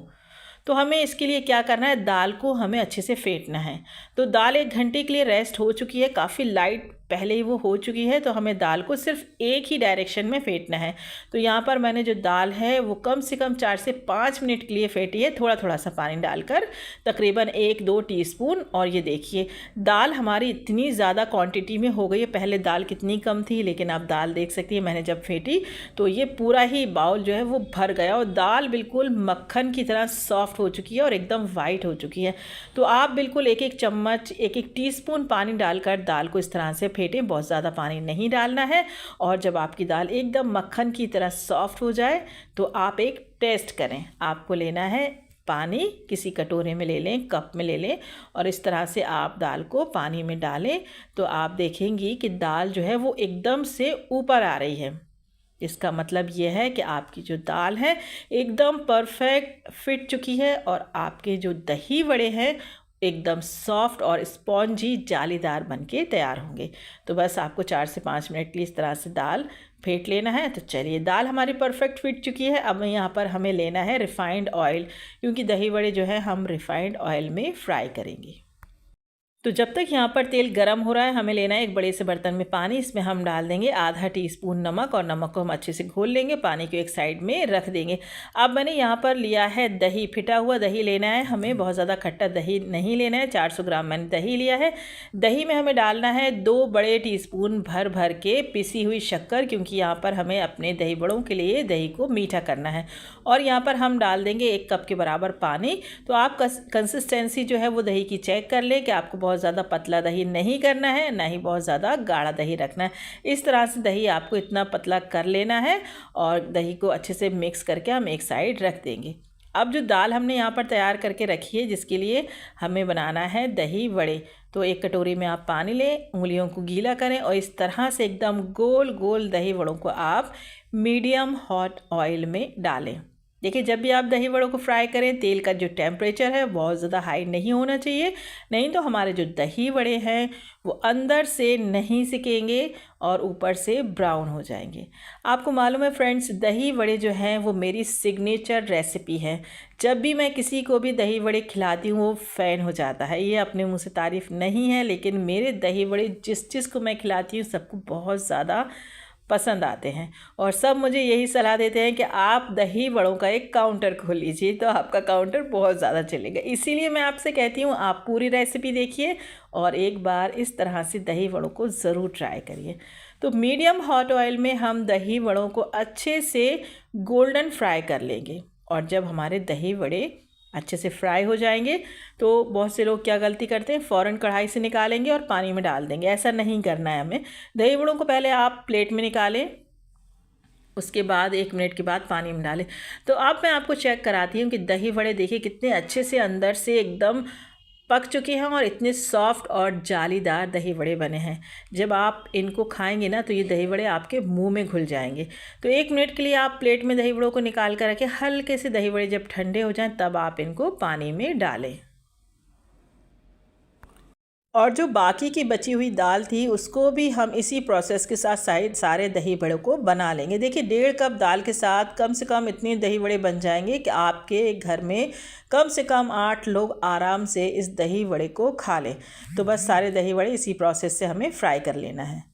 तो हमें इसके लिए क्या करना है, दाल को हमें अच्छे से फेंटना है। तो दाल 1 घंटे के लिए रेस्ट हो चुकी है, काफ़ी लाइट पहले ही वो हो चुकी है। तो हमें दाल को सिर्फ एक ही डायरेक्शन में फेंटना है। तो यहाँ पर मैंने जो दाल है वो कम से कम 4 से 5 मिनट के लिए फेंटी है, थोड़ा थोड़ा सा पानी डालकर, तकरीबन 1-2 टीस्पून। और ये देखिए दाल हमारी इतनी ज़्यादा क्वांटिटी में हो गई है। पहले दाल कितनी कम थी, लेकिन आप दाल देख सकती है मैंने जब फेंटी तो ये पूरा ही बाउल जो है वो भर गया, और दाल बिल्कुल मक्खन की तरह सॉफ्ट हो चुकी है और एकदम वाइट हो चुकी है। तो आप बिल्कुल 1-1 चम्मच 1-1 टीस्पून पानी डालकर दाल को इस तरह से फेंटें, बहुत ज़्यादा पानी नहीं डालना है। और जब आपकी दाल एकदम मक्खन की तरह सॉफ्ट हो जाए तो आप एक टेस्ट करें। आपको लेना है पानी, किसी कटोरे में ले लें, कप में ले लें, और इस तरह से आप दाल को पानी में डालें तो आप देखेंगी कि दाल जो है वो एकदम से ऊपर आ रही है। इसका मतलब ये है कि आपकी जो दाल है एकदम परफेक्ट फिट चुकी है, और आपके जो दही वड़े हैं एकदम सॉफ्ट और स्पॉन्जी जालीदार बनके तैयार होंगे। तो बस आपको 4 से 5 मिनट के लिए इस तरह से दाल फेंट लेना है। तो चलिए दाल हमारी परफेक्ट फिट चुकी है। अब यहाँ पर हमें लेना है रिफ़ाइंड ऑयल, क्योंकि दही वड़े जो है हम रिफ़ाइंड ऑयल में फ्राई करेंगे। तो जब तक यहाँ पर तेल गर्म हो रहा है, हमें लेना है एक बड़े से बर्तन में पानी। इसमें हम डाल देंगे आधा टीस्पून नमक और नमक को हम अच्छे से घोल लेंगे, पानी को एक साइड में रख देंगे। अब मैंने यहाँ पर लिया है दही, फिटा हुआ दही लेना है हमें, बहुत ज़्यादा खट्टा दही नहीं लेना है। 400 ग्राम मैंने दही लिया है। दही में हमें डालना है 2 बड़े टीस्पून भर भर के पिसी हुई शक्कर, क्योंकि यहाँ पर हमें अपने दही बड़ों के लिए दही को मीठा करना है। और यहाँ पर हम डाल देंगे 1 कप के बराबर पानी। तो आप कंसिस्टेंसी जो है वो दही की चेक कर लें कि आपको बहुत ज़्यादा पतला दही नहीं करना है, ना ही बहुत ज़्यादा गाढ़ा दही रखना है। इस तरह से दही आपको इतना पतला कर लेना है और दही को अच्छे से मिक्स करके हम एक साइड रख देंगे। अब जो दाल हमने यहाँ पर तैयार करके रखी है, जिसके लिए हमें बनाना है दही वड़े, तो एक कटोरी में आप पानी लें, उंगलियों को गीला करें और इस तरह से एकदम गोल गोल दही वड़ों को आप मीडियम हॉट ऑयल में डालें। देखिए, जब भी आप दही वड़ों को फ्राई करें, तेल का जो टेम्परेचर है बहुत ज़्यादा हाई नहीं होना चाहिए, नहीं तो हमारे जो दही वड़े हैं वो अंदर से नहीं सिकेंगे और ऊपर से ब्राउन हो जाएंगे। आपको मालूम है फ्रेंड्स, दही वड़े जो हैं वो मेरी सिग्नेचर रेसिपी है। जब भी मैं किसी को भी दही वड़े खिलाती हूँ वो फ़ैन हो जाता है। ये अपने मुँह से तारीफ़ नहीं है, लेकिन मेरे दही वड़े जिस को मैं खिलाती हूँ सबको बहुत ज़्यादा पसंद आते हैं और सब मुझे यही सलाह देते हैं कि आप दही वड़ों का एक काउंटर खोल लीजिए, तो आपका काउंटर बहुत ज़्यादा चलेगा। इसीलिए मैं आपसे कहती हूँ आप पूरी रेसिपी देखिए और एक बार इस तरह से दही वड़ों को ज़रूर ट्राई करिए। तो मीडियम हॉट ऑयल में हम दही वड़ों को अच्छे से गोल्डन फ्राई कर लेंगे और जब हमारे दही वड़े अच्छे से फ्राई हो जाएंगे तो बहुत से लोग क्या गलती करते हैं, फ़ौरन कढ़ाई से निकालेंगे और पानी में डाल देंगे। ऐसा नहीं करना है हमें। दही वड़ों को पहले आप प्लेट में निकालें, उसके बाद 1 मिनट के बाद पानी में डालें। तो अब मैं आपको चेक कराती हूँ कि दही वड़े देखिए कितने अच्छे से अंदर से एकदम पक चुके हैं और इतने सॉफ्ट और जालीदार दही वड़े बने हैं। जब आप इनको खाएंगे ना तो ये दही वड़े आपके मुंह में घुल जाएंगे। तो 1 मिनट के लिए आप प्लेट में दही वड़ों को निकाल कर रखें। हल्के से दही वड़े जब ठंडे हो जाएं तब आप इनको पानी में डालें। और जो बाकी की बची हुई दाल थी उसको भी हम इसी प्रोसेस के साथ सारे दही बड़े को बना लेंगे। देखिए, 1.5 कप दाल के साथ कम से कम इतने दही बड़े बन जाएंगे कि आपके घर में कम से कम 8 लोग आराम से इस दही बड़े को खा लें। तो बस सारे दही बड़े इसी प्रोसेस से हमें फ्राई कर लेना है।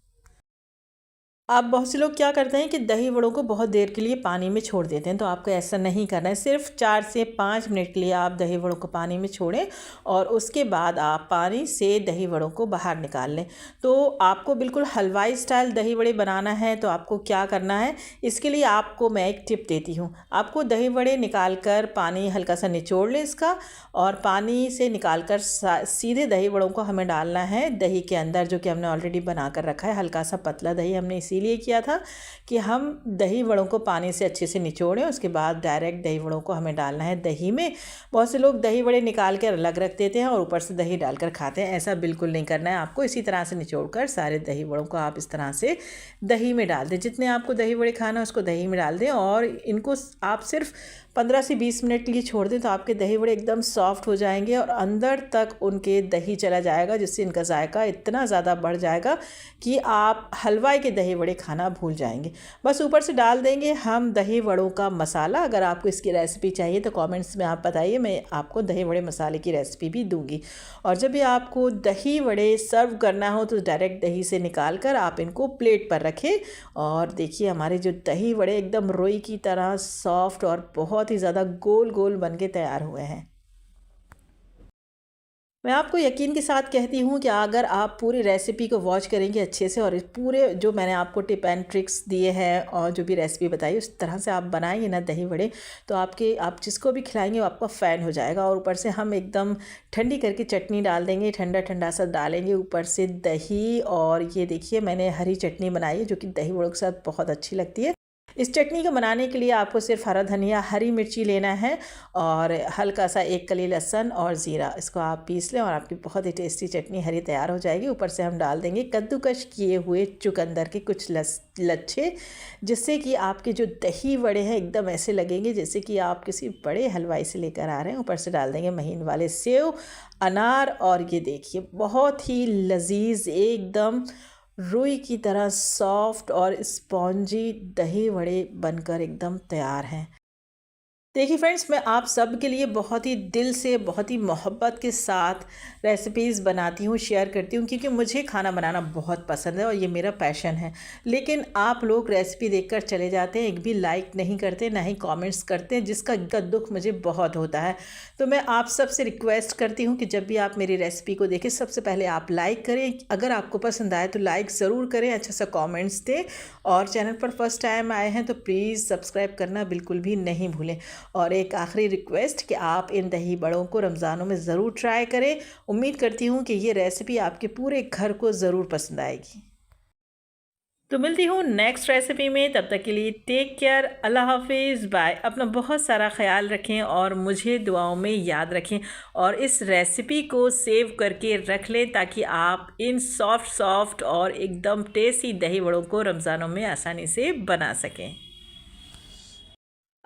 आप बहुत से लोग क्या करते हैं कि दही वड़ों को बहुत देर के लिए पानी में छोड़ देते हैं, तो आपको ऐसा नहीं करना है। सिर्फ 4 से 5 मिनट के लिए आप दही वड़ों को पानी में छोड़ें और उसके बाद आप पानी से दही वड़ों को बाहर निकाल लें। तो आपको बिल्कुल हलवाई स्टाइल दही वड़े बनाना है तो आपको क्या करना है, इसके लिए आपको मैं एक टिप देती हूँ। आपको दही वड़े निकाल कर पानी हल्का सा निचोड़ लें इसका, और पानी से निकाल कर सीधे दही वड़ों को हमें डालना है दही के अंदर, जो कि हमने ऑलरेडी बना कर रखा है। हल्का सा पतला दही हमने इसीलिए किया था कि हम दही वड़ों को पानी से अच्छे से निचोड़ें, उसके बाद डायरेक्ट दही वड़ों को हमें डालना है दही में। बहुत से लोग दही वड़े निकाल कर अलग रख देते हैं और ऊपर से दही डालकर खाते हैं। ऐसा बिल्कुल नहीं करना है आपको। इसी तरह से निचोड़कर सारे दही वड़ों को आप इस तरह से दही में डाल दें। जितने आपको दही वड़े खाना है उसको दही में डाल दें और इनको आप सिर्फ 15 से 20 मिनट के लिए छोड़ दें, तो आपके दही वड़े एकदम सॉफ्ट हो जाएंगे और अंदर तक उनके दही चला जाएगा, जिससे इनका जायका इतना ज़्यादा बढ़ जाएगा कि आप हलवाई के दही वड़े खाना भूल जाएंगे। बस ऊपर से डाल देंगे हम दही वड़ों का मसाला। अगर आपको इसकी रेसिपी चाहिए तो कमेंट्स में आप बताइए, मैं आपको दही वड़े मसाले की रेसिपी भी दूंगी। और जब भी आपको दही वड़े सर्व करना हो तो डायरेक्ट दही से निकाल कर आप इनको प्लेट पर रखें। और देखिए, हमारे जो दही वड़े एकदम रोई की तरह सॉफ्ट और बहुत ही ज़्यादा गोल गोल बन के तैयार हुए हैं। मैं आपको यकीन के साथ कहती हूँ कि अगर आप पूरी रेसिपी को वॉच करेंगे अच्छे से और इस पूरे जो मैंने आपको टिप एंड ट्रिक्स दिए हैं और जो भी रेसिपी बताई उस तरह से आप बनाएंगे ना दही वड़े, तो आप जिसको भी खिलाएंगे वो आपका फ़ैन हो जाएगा। और ऊपर से हम एकदम ठंडी करके चटनी डाल देंगे, ठंडा ठंडा सा डालेंगे ऊपर से दही। और ये देखिए, मैंने हरी चटनी बनाई है जो कि दही वड़ों के साथ बहुत अच्छी लगती है। इस चटनी को बनाने के लिए आपको सिर्फ हरा धनिया, हरी मिर्ची लेना है और हल्का सा 1 कली लहसुन और ज़ीरा, इसको आप पीस लें और आपकी बहुत ही टेस्टी चटनी हरी तैयार हो जाएगी। ऊपर से हम डाल देंगे कद्दूकश किए हुए चुकंदर के कुछ लच्छे, जिससे कि आपके जो दही वड़े हैं एकदम ऐसे लगेंगे जैसे कि आप किसी बड़े हलवाई से लेकर आ रहे हैं। ऊपर से डाल देंगे महीन वाले सेव, अनार, और ये देखिए बहुत ही लजीज एकदम रुई की तरह सॉफ्ट और स्पॉन्जी दही वड़े बनकर एकदम तैयार हैं। देखिए फ्रेंड्स, मैं आप सब के लिए बहुत ही दिल से, बहुत ही मोहब्बत के साथ रेसिपीज़ बनाती हूँ, शेयर करती हूँ, क्योंकि मुझे खाना बनाना बहुत पसंद है और ये मेरा पैशन है। लेकिन आप लोग रेसिपी देखकर चले जाते हैं, एक भी लाइक नहीं करते, ना ही कमेंट्स करते हैं, जिसका दुख मुझे बहुत होता है। तो मैं आप सब से रिक्वेस्ट करती हूँ कि जब भी आप मेरी रेसिपी को देखें, सबसे पहले आप लाइक करें। अगर आपको पसंद आए तो लाइक ज़रूर करें, अच्छा सा कॉमेंट्स दें, और चैनल पर फर्स्ट टाइम आए हैं तो प्लीज़ सब्सक्राइब करना बिल्कुल भी नहीं भूलें। और एक आखिरी रिक्वेस्ट कि आप इन दही बड़ों को रमज़ानों में ज़रूर ट्राई करें। उम्मीद करती हूँ कि ये रेसिपी आपके पूरे घर को ज़रूर पसंद आएगी। तो मिलती हूँ नेक्स्ट रेसिपी में, तब तक के लिए टेक केयर, अल्लाह हाफिज़, बाय। अपना बहुत सारा ख्याल रखें और मुझे दुआओं में याद रखें, और इस रेसिपी को सेव करके रख लें ताकि आप इन सॉफ्ट सॉफ्ट और एकदम टेस्टी दही बड़ों को रमज़ानों में आसानी से बना सकें।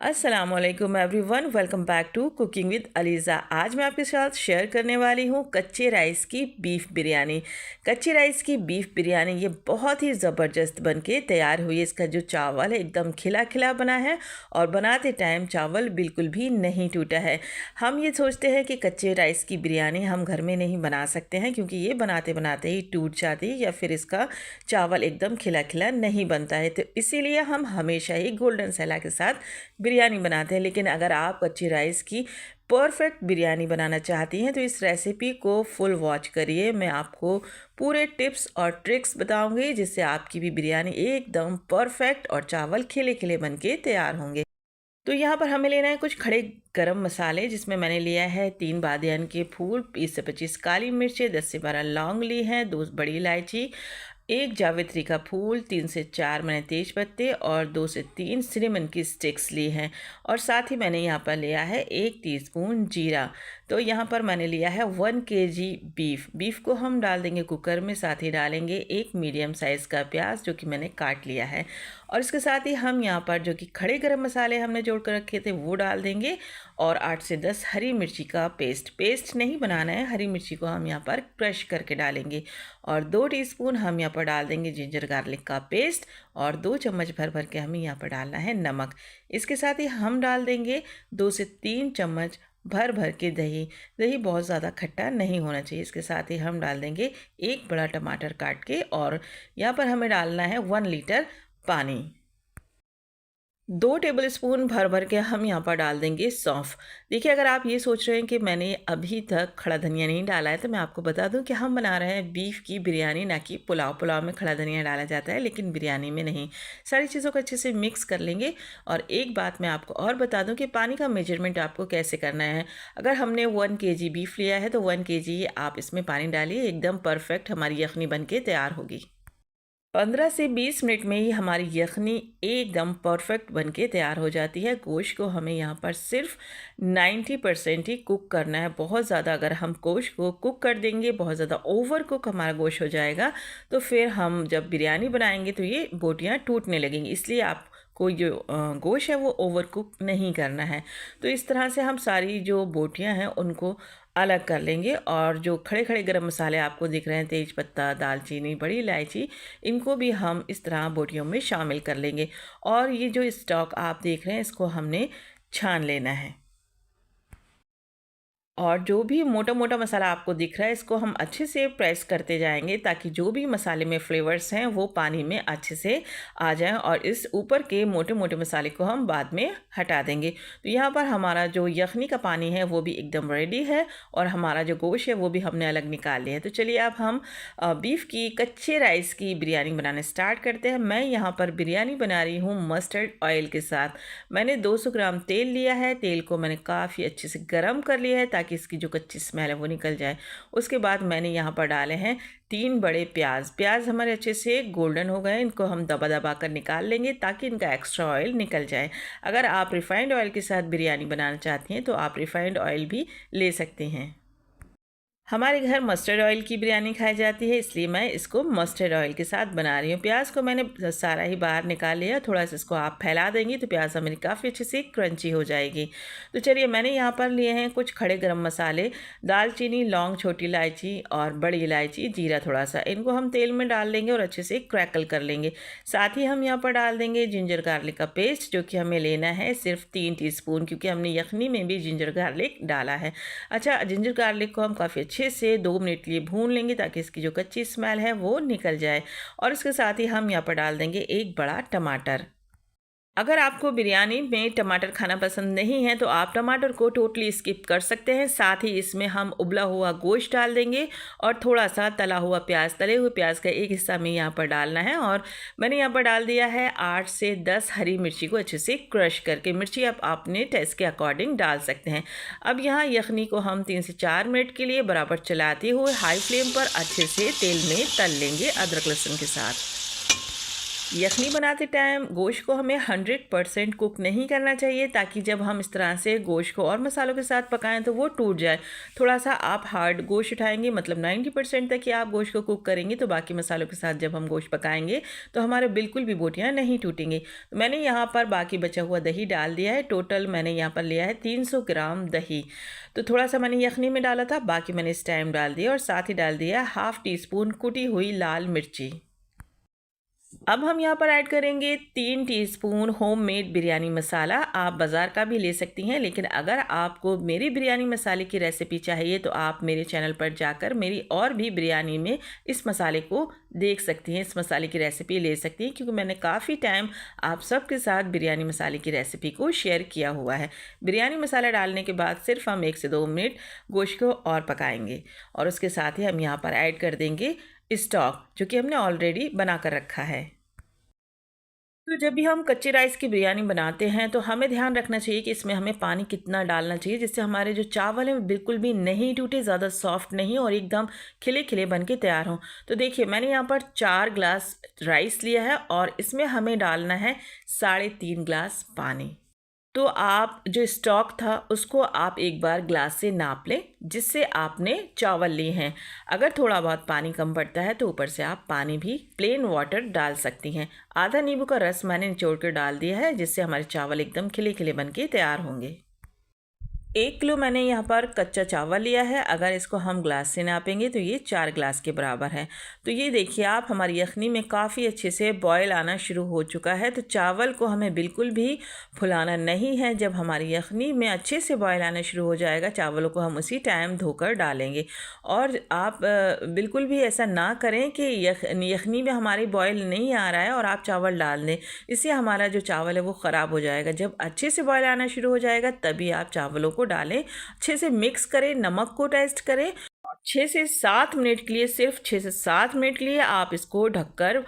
अस्सलाम वालेकुम everyone, welcome back to cooking with Aliza. आज मैं आपके साथ शेयर करने वाली हूँ कच्चे राइस की बीफ बिरयानी। कच्चे राइस की बीफ बिरयानी ये बहुत ही ज़बरदस्त बनके तैयार हुई है। इसका जो चावल है एकदम खिला खिला बना है और बनाते टाइम चावल बिल्कुल भी नहीं टूटा है। हम ये सोचते हैं कि कच्चे राइस की बिरयानी हम घर में नहीं बना सकते हैं, क्योंकि ये बनाते बनाते ही टूट जाती है या फिर इसका चावल एकदम खिला खिला नहीं बनता है। तो इसीलिए हम हमेशा ही गोल्डन सैला के साथ बिरयानी बनाते हैं। लेकिन अगर आप कच्ची राइस की परफेक्ट बिरयानी बनाना चाहती हैं तो इस रेसिपी को फुल वॉच करिए। मैं आपको पूरे टिप्स और ट्रिक्स बताऊंगी जिससे आपकी भी बिरयानी एकदम परफेक्ट और चावल खिले खिले बन के तैयार होंगे। तो यहाँ पर हमें लेना है कुछ खड़े गरम मसाले, जिसमें मैंने लिया है 3 बादियान के फूल, 20 से 25 काली मिर्चें, 10 से 12 लौंग ली हैं, 2 बड़ी इलायची, 1 जावित्री का फूल, 3 से 4 मैंने तेज पत्ते और 2 से 3 सिनेमन की स्टिक्स ली हैं। और साथ ही मैंने यहाँ पर लिया है 1 टीस्पून जीरा। तो यहाँ पर मैंने लिया है 1 केजी बीफ को हम डाल देंगे कुकर में। साथ ही डालेंगे 1 मीडियम साइज़ का प्याज जो कि मैंने काट लिया है, और इसके साथ ही हम यहाँ पर जो कि खड़े गरम मसाले हमने जोड़ कर रखे थे वो डाल देंगे, और 8 से 10 हरी मिर्ची का पेस्ट नहीं बनाना है, हरी मिर्ची को हम यहाँ पर क्रश करके डालेंगे, और 2 टीस्पून हम यहाँ पर डाल देंगे जिंजर गार्लिक का पेस्ट, और 2 चम्मच भर भर के हमें यहाँ पर डालना है नमक। इसके साथ ही हम डाल देंगे 2 से 3 चम्मच भर भर के दही बहुत ज़्यादा खट्टा नहीं होना चाहिए। इसके साथ ही हम डाल देंगे 1 बड़ा टमाटर काट के, और यहाँ पर हमें डालना है 1 लीटर पानी। 2 टेबलस्पून भर भर के हम यहाँ पर डाल देंगे सौंफ। देखिए, अगर आप ये सोच रहे हैं कि मैंने अभी तक खड़ा धनिया नहीं डाला है, तो मैं आपको बता दूं कि हम बना रहे हैं बीफ की बिरयानी, ना कि पुलाव में खड़ा धनिया डाला जाता है लेकिन बिरयानी में नहीं। सारी चीज़ों को अच्छे से मिक्स कर लेंगे। और एक बात मैं आपको और बता दूँ कि पानी का मेजरमेंट आपको कैसे करना है। अगर हमने 1 केजी बीफ लिया है तो 1 केजी आप इसमें पानी डालिए, एकदम परफेक्ट हमारी यखनी बन के तैयार होगी। 15 से 20 मिनट में ही हमारी यखनी एकदम परफेक्ट बनके तैयार हो जाती है। गोश्त को हमें यहाँ पर सिर्फ 90% ही कुक करना है। बहुत ज़्यादा अगर हम गोश्त को कुक कर देंगे, बहुत ज़्यादा ओवर कुक हमारा गोश्त हो जाएगा, तो फिर हम जब बिरयानी बनाएंगे तो ये बोटियाँ टूटने लगेंगी। इसलिए आपको जो गोश्त है वो ओवर कुक नहीं करना है। तो इस तरह से हम सारी जो बोटियाँ हैं उनको अलग कर लेंगे, और जो खड़े खड़े गरम मसाले आपको दिख रहे हैं, तेज पत्ता, दालचीनी, बड़ी इलायची, इनको भी हम इस तरह बोटियों में शामिल कर लेंगे। और ये जो स्टॉक आप देख रहे हैं इसको हमने छान लेना है। और जो भी मोटा मोटा मसाला आपको दिख रहा है इसको हम अच्छे से प्रेस करते जाएंगे, ताकि जो भी मसाले में फ्लेवर्स हैं वो पानी में अच्छे से आ जाएं, और इस ऊपर के मोटे मोटे मसाले को हम बाद में हटा देंगे। तो यहाँ पर हमारा जो यखनी का पानी है वो भी एकदम रेडी है, और हमारा जो गोश्त है वो भी हमने अलग निकाल लिया है। तो चलिए अब हम बीफ की कच्चे राइस की बिरयानी बनाने स्टार्ट करते हैं। मैं यहाँ पर बिरयानी बना रही हूँ मस्टर्ड ऑयल के साथ। मैंने 200 ग्राम तेल लिया है। तेल को मैंने काफ़ी अच्छे से गर्म कर लिया है ताकि इसकी जो कच्ची स्मेल है वो निकल जाए। उसके बाद मैंने यहाँ पर डाले हैं 3 बड़े प्याज हमारे अच्छे से गोल्डन हो गए। इनको हम दबा दबा कर निकाल लेंगे ताकि इनका एक्स्ट्रा ऑयल निकल जाए। अगर आप रिफाइंड ऑयल के साथ बिरयानी बनाना चाहती हैं तो आप रिफाइंड ऑयल भी ले सकते हैं। हमारे घर मस्टर्ड ऑयल की बिरयानी खाई जाती है, इसलिए मैं इसको मस्टर्ड ऑयल के साथ बना रही हूँ। प्याज को मैंने सारा ही बाहर निकाल लिया। थोड़ा सा इसको आप फैला देंगी तो प्याज हमारी काफ़ी अच्छे से क्रंची हो जाएगी। तो चलिए, मैंने यहाँ पर लिए हैं कुछ खड़े गरम मसाले, दालचीनी, लौंग, छोटी इलायची और बड़ी इलायची, जीरा थोड़ा सा। इनको हम तेल में डाल लेंगे और अच्छे से क्रैकल कर लेंगे। साथ ही हम यहाँ पर डाल देंगे जिंजर गार्लिक का पेस्ट, जो कि हमें लेना है सिर्फ 3 टीस्पून, क्योंकि हमने यखनी में भी जिंजर गार्लिक डाला है। अच्छा, जिंजर गार्लिक को हम काफ़ी अच्छे से 2 मिनट के लिए भून लेंगे ताकि इसकी जो कच्ची स्मेल है वो निकल जाए। और उसके साथ ही हम यहाँ पर डाल देंगे एक बड़ा टमाटर। अगर आपको बिरयानी में टमाटर खाना पसंद नहीं है तो आप टमाटर को टोटली स्किप कर सकते हैं। साथ ही इसमें हम उबला हुआ गोश्त डाल देंगे और थोड़ा सा तला हुआ प्याज, तले हुए प्याज का एक हिस्सा में यहाँ पर डालना है। और मैंने यहाँ पर डाल दिया है 8 से 10 हरी मिर्ची को अच्छे से क्रश करके। मिर्ची आप अपने टेस्ट के अकॉर्डिंग डाल सकते हैं। अब यहाँ यखनी को हम 3 से 4 मिनट के लिए बराबर चलाते हुए हाई फ्लेम पर अच्छे से तेल में तल लेंगे अदरक लहसुन के साथ। यखनी बनाते टाइम गोश्त को हमें 100% कुक नहीं करना चाहिए, ताकि जब हम इस तरह से गोश्त को और मसालों के साथ पकाएं तो वो टूट जाए। थोड़ा सा आप हार्ड गोश्त उठाएंगे, मतलब 90% तक ही आप गोश्त को कुक करेंगे, तो बाकी मसालों के साथ जब हम गोश्त पकाएंगे तो हमारे बिल्कुल भी बोटियाँ नहीं टूटेंगी। तो मैंने यहाँ पर बाकी बचा हुआ दही डाल दिया है। टोटल मैंने यहाँ पर लिया है 300 ग्राम दही। तो थोड़ा सा मैंने यखनी में डाला था, बाकी मैंने इस टाइम डाल दिया। और साथ ही डाल दिया हाफ़ टी स्पून कुटी हुई लाल मिर्ची। अब हम यहाँ पर ऐड करेंगे 3 टीस्पून होममेड बिरयानी मसाला। आप बाज़ार का भी ले सकती हैं, लेकिन अगर आपको मेरी बिरयानी मसाले की रेसिपी चाहिए तो आप मेरे चैनल पर जाकर मेरी और भी बिरयानी में इस मसाले को देख सकती हैं, इस मसाले की रेसिपी ले सकती हैं, क्योंकि मैंने काफ़ी टाइम आप सबके साथ बिरयानी मसाले की रेसिपी को शेयर किया हुआ है। बिरयानी मसाला डालने के बाद सिर्फ हम 1 से 2 मिनट गोश्त को और पकाएंगे। और उसके साथ ही हम यहाँ पर ऐड कर देंगे स्टॉक, जो कि हमने ऑलरेडी बना कर रखा है। तो जब भी हम कच्चे राइस की बिरयानी बनाते हैं तो हमें ध्यान रखना चाहिए कि इसमें हमें पानी कितना डालना चाहिए, जिससे हमारे जो चावल हैं वो बिल्कुल भी नहीं टूटे, ज़्यादा सॉफ्ट नहीं और एकदम खिले खिले बन के तैयार हों। तो देखिए, मैंने यहाँ पर 4 ग्लास राइस लिया है और इसमें हमें डालना है 3.5 ग्लास पानी। तो आप जो स्टॉक था उसको आप एक बार ग्लास से नाप लें, जिससे आपने चावल लिए हैं। अगर थोड़ा बहुत पानी कम पड़ता है तो ऊपर से आप पानी भी प्लेन वाटर डाल सकती हैं। आधा नींबू का रस मैंने निचोड़ कर डाल दिया है, जिससे हमारे चावल एकदम खिले खिले बन के तैयार होंगे। 1 किलो मैंने यहाँ पर कच्चा चावल लिया है। अगर इसको हम ग्लास से नापेंगे तो ये 4 ग्लास के बराबर है। तो ये देखिए आप, हमारी यखनी में काफ़ी अच्छे से बॉयल आना शुरू हो चुका है। तो चावल को हमें बिल्कुल भी फुलाना नहीं है। जब हमारी यखनी में अच्छे से बॉयल आना शुरू हो जाएगा, चावलों को हम उसी टाइम धोकर डालेंगे। और आप बिल्कुल भी ऐसा ना करें कि यखनी में हमारी बॉयल नहीं आ रहा है और आप चावल डाल दें, इससे हमारा जो चावल है वो ख़राब हो जाएगा। जब अच्छे से बॉयल आना शुरू हो जाएगा तभी आप चावलों को डालें, अच्छे से मिक्स करें, नमक को टेस्ट करें। 6 से 7 मिनट के लिए, सिर्फ 6 से 7 मिनट के लिए आप इसको ढककर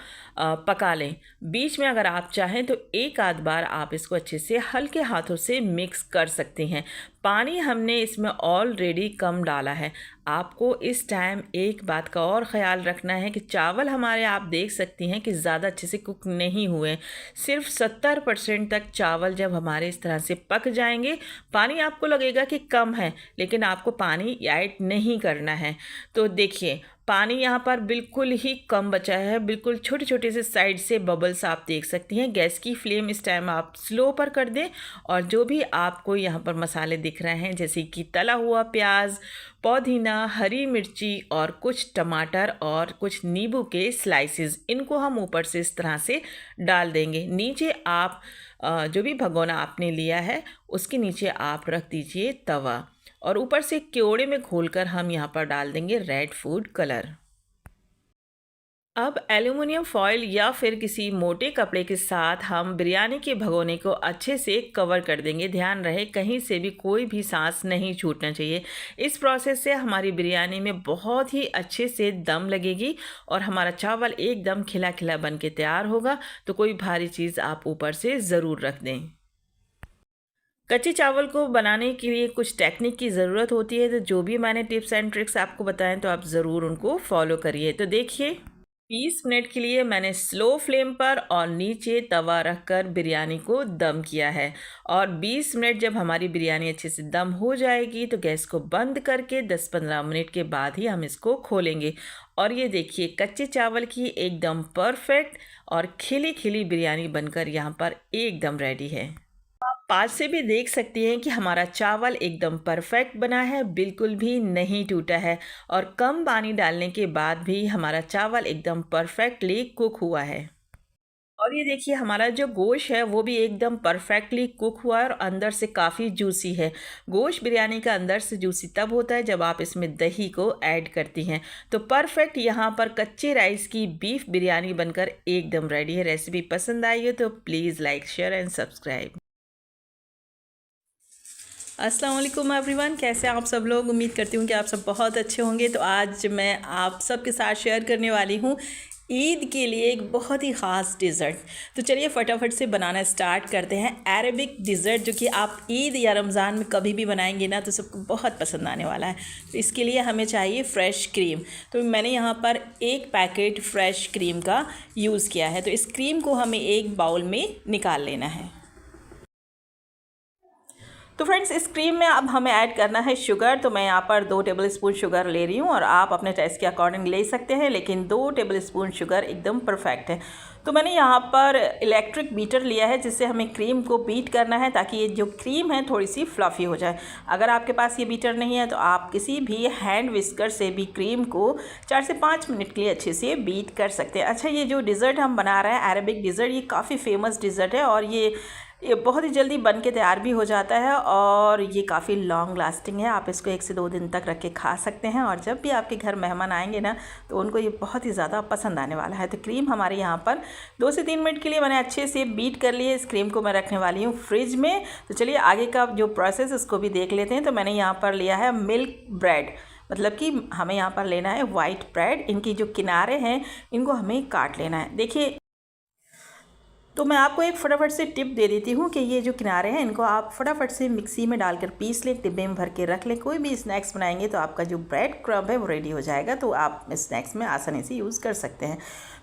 पका लें। बीच में अगर आप चाहें तो एक आध बार आप इसको अच्छे से हल्के हाथों से मिक्स कर सकते हैं। पानी हमने इसमें ऑलरेडी कम डाला है। आपको इस टाइम एक बात का और ख़याल रखना है कि चावल हमारे, आप देख सकती हैं कि ज़्यादा अच्छे से कुक नहीं हुए। सिर्फ 70% तक चावल जब हमारे इस तरह से पक जाएंगे, पानी आपको लगेगा कि कम है, लेकिन आपको पानी ऐड नहीं करना है। तो देखिए, पानी यहाँ पर बिल्कुल ही कम बचा है, बिल्कुल छोटे छोटे से साइड से बबल्स आप देख सकती हैं। गैस की फ्लेम इस टाइम आप स्लो पर कर दें। और जो भी आपको यहाँ पर मसाले दिख रहे हैं, जैसे कि तला हुआ प्याज, पुदीना, हरी मिर्ची और कुछ टमाटर और कुछ नींबू के स्लाइसेस, इनको हम ऊपर से इस तरह से डाल देंगे। नीचे आप जो भी भगोना आपने लिया है उसके नीचे आप रख दीजिए तवा, और ऊपर से क्योड़े में घोलकर हम यहाँ पर डाल देंगे रेड फूड कलर। अब एल्युमिनियम फॉयल या फिर किसी मोटे कपड़े के साथ हम बिरयानी के भगोने को अच्छे से कवर कर देंगे। ध्यान रहे कहीं से भी कोई भी सांस नहीं छूटना चाहिए। इस प्रोसेस से हमारी बिरयानी में बहुत ही अच्छे से दम लगेगी और हमारा चावल एकदम खिला खिला बन के तैयार होगा। तो कोई भारी चीज़ आप ऊपर से ज़रूर रख दें। कच्चे चावल को बनाने के लिए कुछ टेक्निक की ज़रूरत होती है, तो जो भी मैंने टिप्स एंड ट्रिक्स आपको बताएं तो आप ज़रूर उनको फॉलो करिए। तो देखिए, 20 मिनट के लिए मैंने स्लो फ्लेम पर और नीचे तवा रखकर बिरयानी को दम किया है। और 20 मिनट जब हमारी बिरयानी अच्छे से दम हो जाएगी तो गैस को बंद करके 10-15 मिनट के बाद ही हम इसको खोलेंगे। और ये देखिए कच्चे चावल की एकदम परफेक्ट और खिली खिली बिरयानी बनकर यहाँ पर एकदम रेडी है। पास से भी देख सकती हैं कि हमारा चावल एकदम परफेक्ट बना है, बिल्कुल भी नहीं टूटा है और कम पानी डालने के बाद भी हमारा चावल एकदम परफेक्टली कुक हुआ है। और ये देखिए हमारा जो गोश्त है वो भी एकदम परफेक्टली कुक हुआ है और अंदर से काफ़ी जूसी है। गोश्त बिरयानी का अंदर से जूसी तब होता है जब आप इसमें दही को ऐड करती हैं। तो परफेक्ट यहाँ पर कच्चे राइस की बीफ बिरयानी बनकर एकदम रेडी है। रेसिपी पसंद आई हो तो please like share and subscribe. अस्सलाम वालेकुम एवरीवन, कैसे आप सब लोग। उम्मीद करती हूँ कि आप सब बहुत अच्छे होंगे। तो आज मैं आप सबके साथ शेयर करने वाली हूँ ईद के लिए एक बहुत ही ख़ास डिज़र्ट। तो चलिए फटाफट से बनाना स्टार्ट करते हैं। अरेबिक डिज़र्ट जो कि आप ईद या रमज़ान में कभी भी बनाएंगे ना तो सबको बहुत पसंद आने वाला है। तो इसके लिए हमें चाहिए फ़्रेश क्रीम। तो मैंने यहाँ पर एक पैकेट फ़्रेश क्रीम का यूज़ किया है। तो इस क्रीम को हमें एक बाउल में निकाल लेना है। तो फ्रेंड्स इस क्रीम में अब हमें ऐड करना है शुगर। तो मैं यहाँ पर 2 टेबलस्पून शुगर ले रही हूँ और आप अपने टेस्ट के अकॉर्डिंग ले सकते हैं, लेकिन 2 टेबलस्पून शुगर एकदम परफेक्ट है। तो मैंने यहाँ पर इलेक्ट्रिक बीटर लिया है जिससे हमें क्रीम को बीट करना है ताकि ये जो क्रीम है थोड़ी सी फ्लफ़ी हो जाए। अगर आपके पास ये बीटर नहीं है तो आप किसी भी हैंड विस्कर से भी क्रीम को 4 से 5 मिनट के लिए अच्छे से बीट कर सकते हैं। अच्छा, ये जो डिज़र्ट हम बना रहे हैं अरेबिक डिज़र्ट, ये काफ़ी फेमस डिज़र्ट है और ये बहुत ही जल्दी बन के तैयार भी हो जाता है और ये काफ़ी लॉन्ग लास्टिंग है। आप इसको 1 से 2 दिन तक रख के खा सकते हैं और जब भी आपके घर मेहमान आएंगे ना तो उनको ये बहुत ही ज़्यादा पसंद आने वाला है। तो क्रीम हमारे यहाँ पर 2 से 3 मिनट के लिए मैंने अच्छे से बीट कर लिए। इस क्रीम को मैं रखने वाली हूँ फ्रिज में। तो चलिए आगे का जो प्रोसेस उसको भी देख लेते हैं। तो मैंने यहाँ पर लिया है मिल्क ब्रेड, मतलब कि हमें यहाँ पर लेना है वाइट ब्रेड। इनकी जो किनारे हैं इनको हमें काट लेना है। देखिए, तो मैं आपको एक फटाफट से टिप दे देती हूँ कि ये जो किनारे हैं इनको आप फटाफट से मिक्सी में डालकर पीस लें, डिब्बे में भर के रख लें। कोई भी स्नैक्स बनाएंगे तो आपका जो ब्रेड क्रम्ब है वो रेडी हो जाएगा, तो आप स्नैक्स में आसानी से यूज़ कर सकते हैं।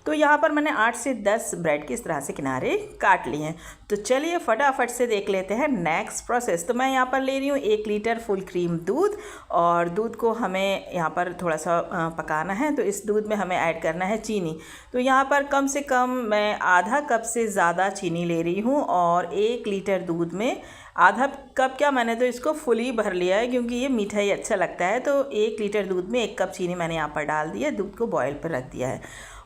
तो यहाँ पर मैंने 8 से 10 ब्रेड के इस तरह से किनारे काट लिए हैं। तो चलिए फटाफट से देख लेते हैं नेक्स्ट प्रोसेस। तो मैं यहाँ पर ले रही हूँ 1 लीटर फुल क्रीम दूध और दूध को हमें यहाँ पर थोड़ा सा पकाना है। तो इस दूध में हमें ऐड करना है चीनी। तो यहाँ पर कम से कम मैं आधा कप से ज़्यादा चीनी ले रही हूँ और 1 लीटर दूध में आधा कप क्या, मैंने तो इसको फुली भर लिया है क्योंकि ये मीठा ही अच्छा लगता है। तो 1 लीटर दूध में 1 कप चीनी मैंने यहाँ पर डाल दिया, दूध को बॉयल पर रख दिया है।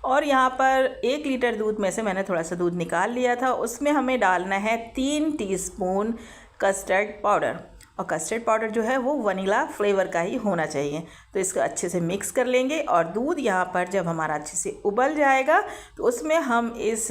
और यहाँ पर 1 लीटर दूध में से मैंने थोड़ा सा दूध निकाल लिया था, उसमें हमें डालना है 3 टीस्पून कस्टर्ड पाउडर। और कस्टर्ड पाउडर जो है वो वनीला फ्लेवर का ही होना चाहिए। तो इसको अच्छे से मिक्स कर लेंगे और दूध यहाँ पर जब हमारा अच्छे से उबल जाएगा तो उसमें हम इस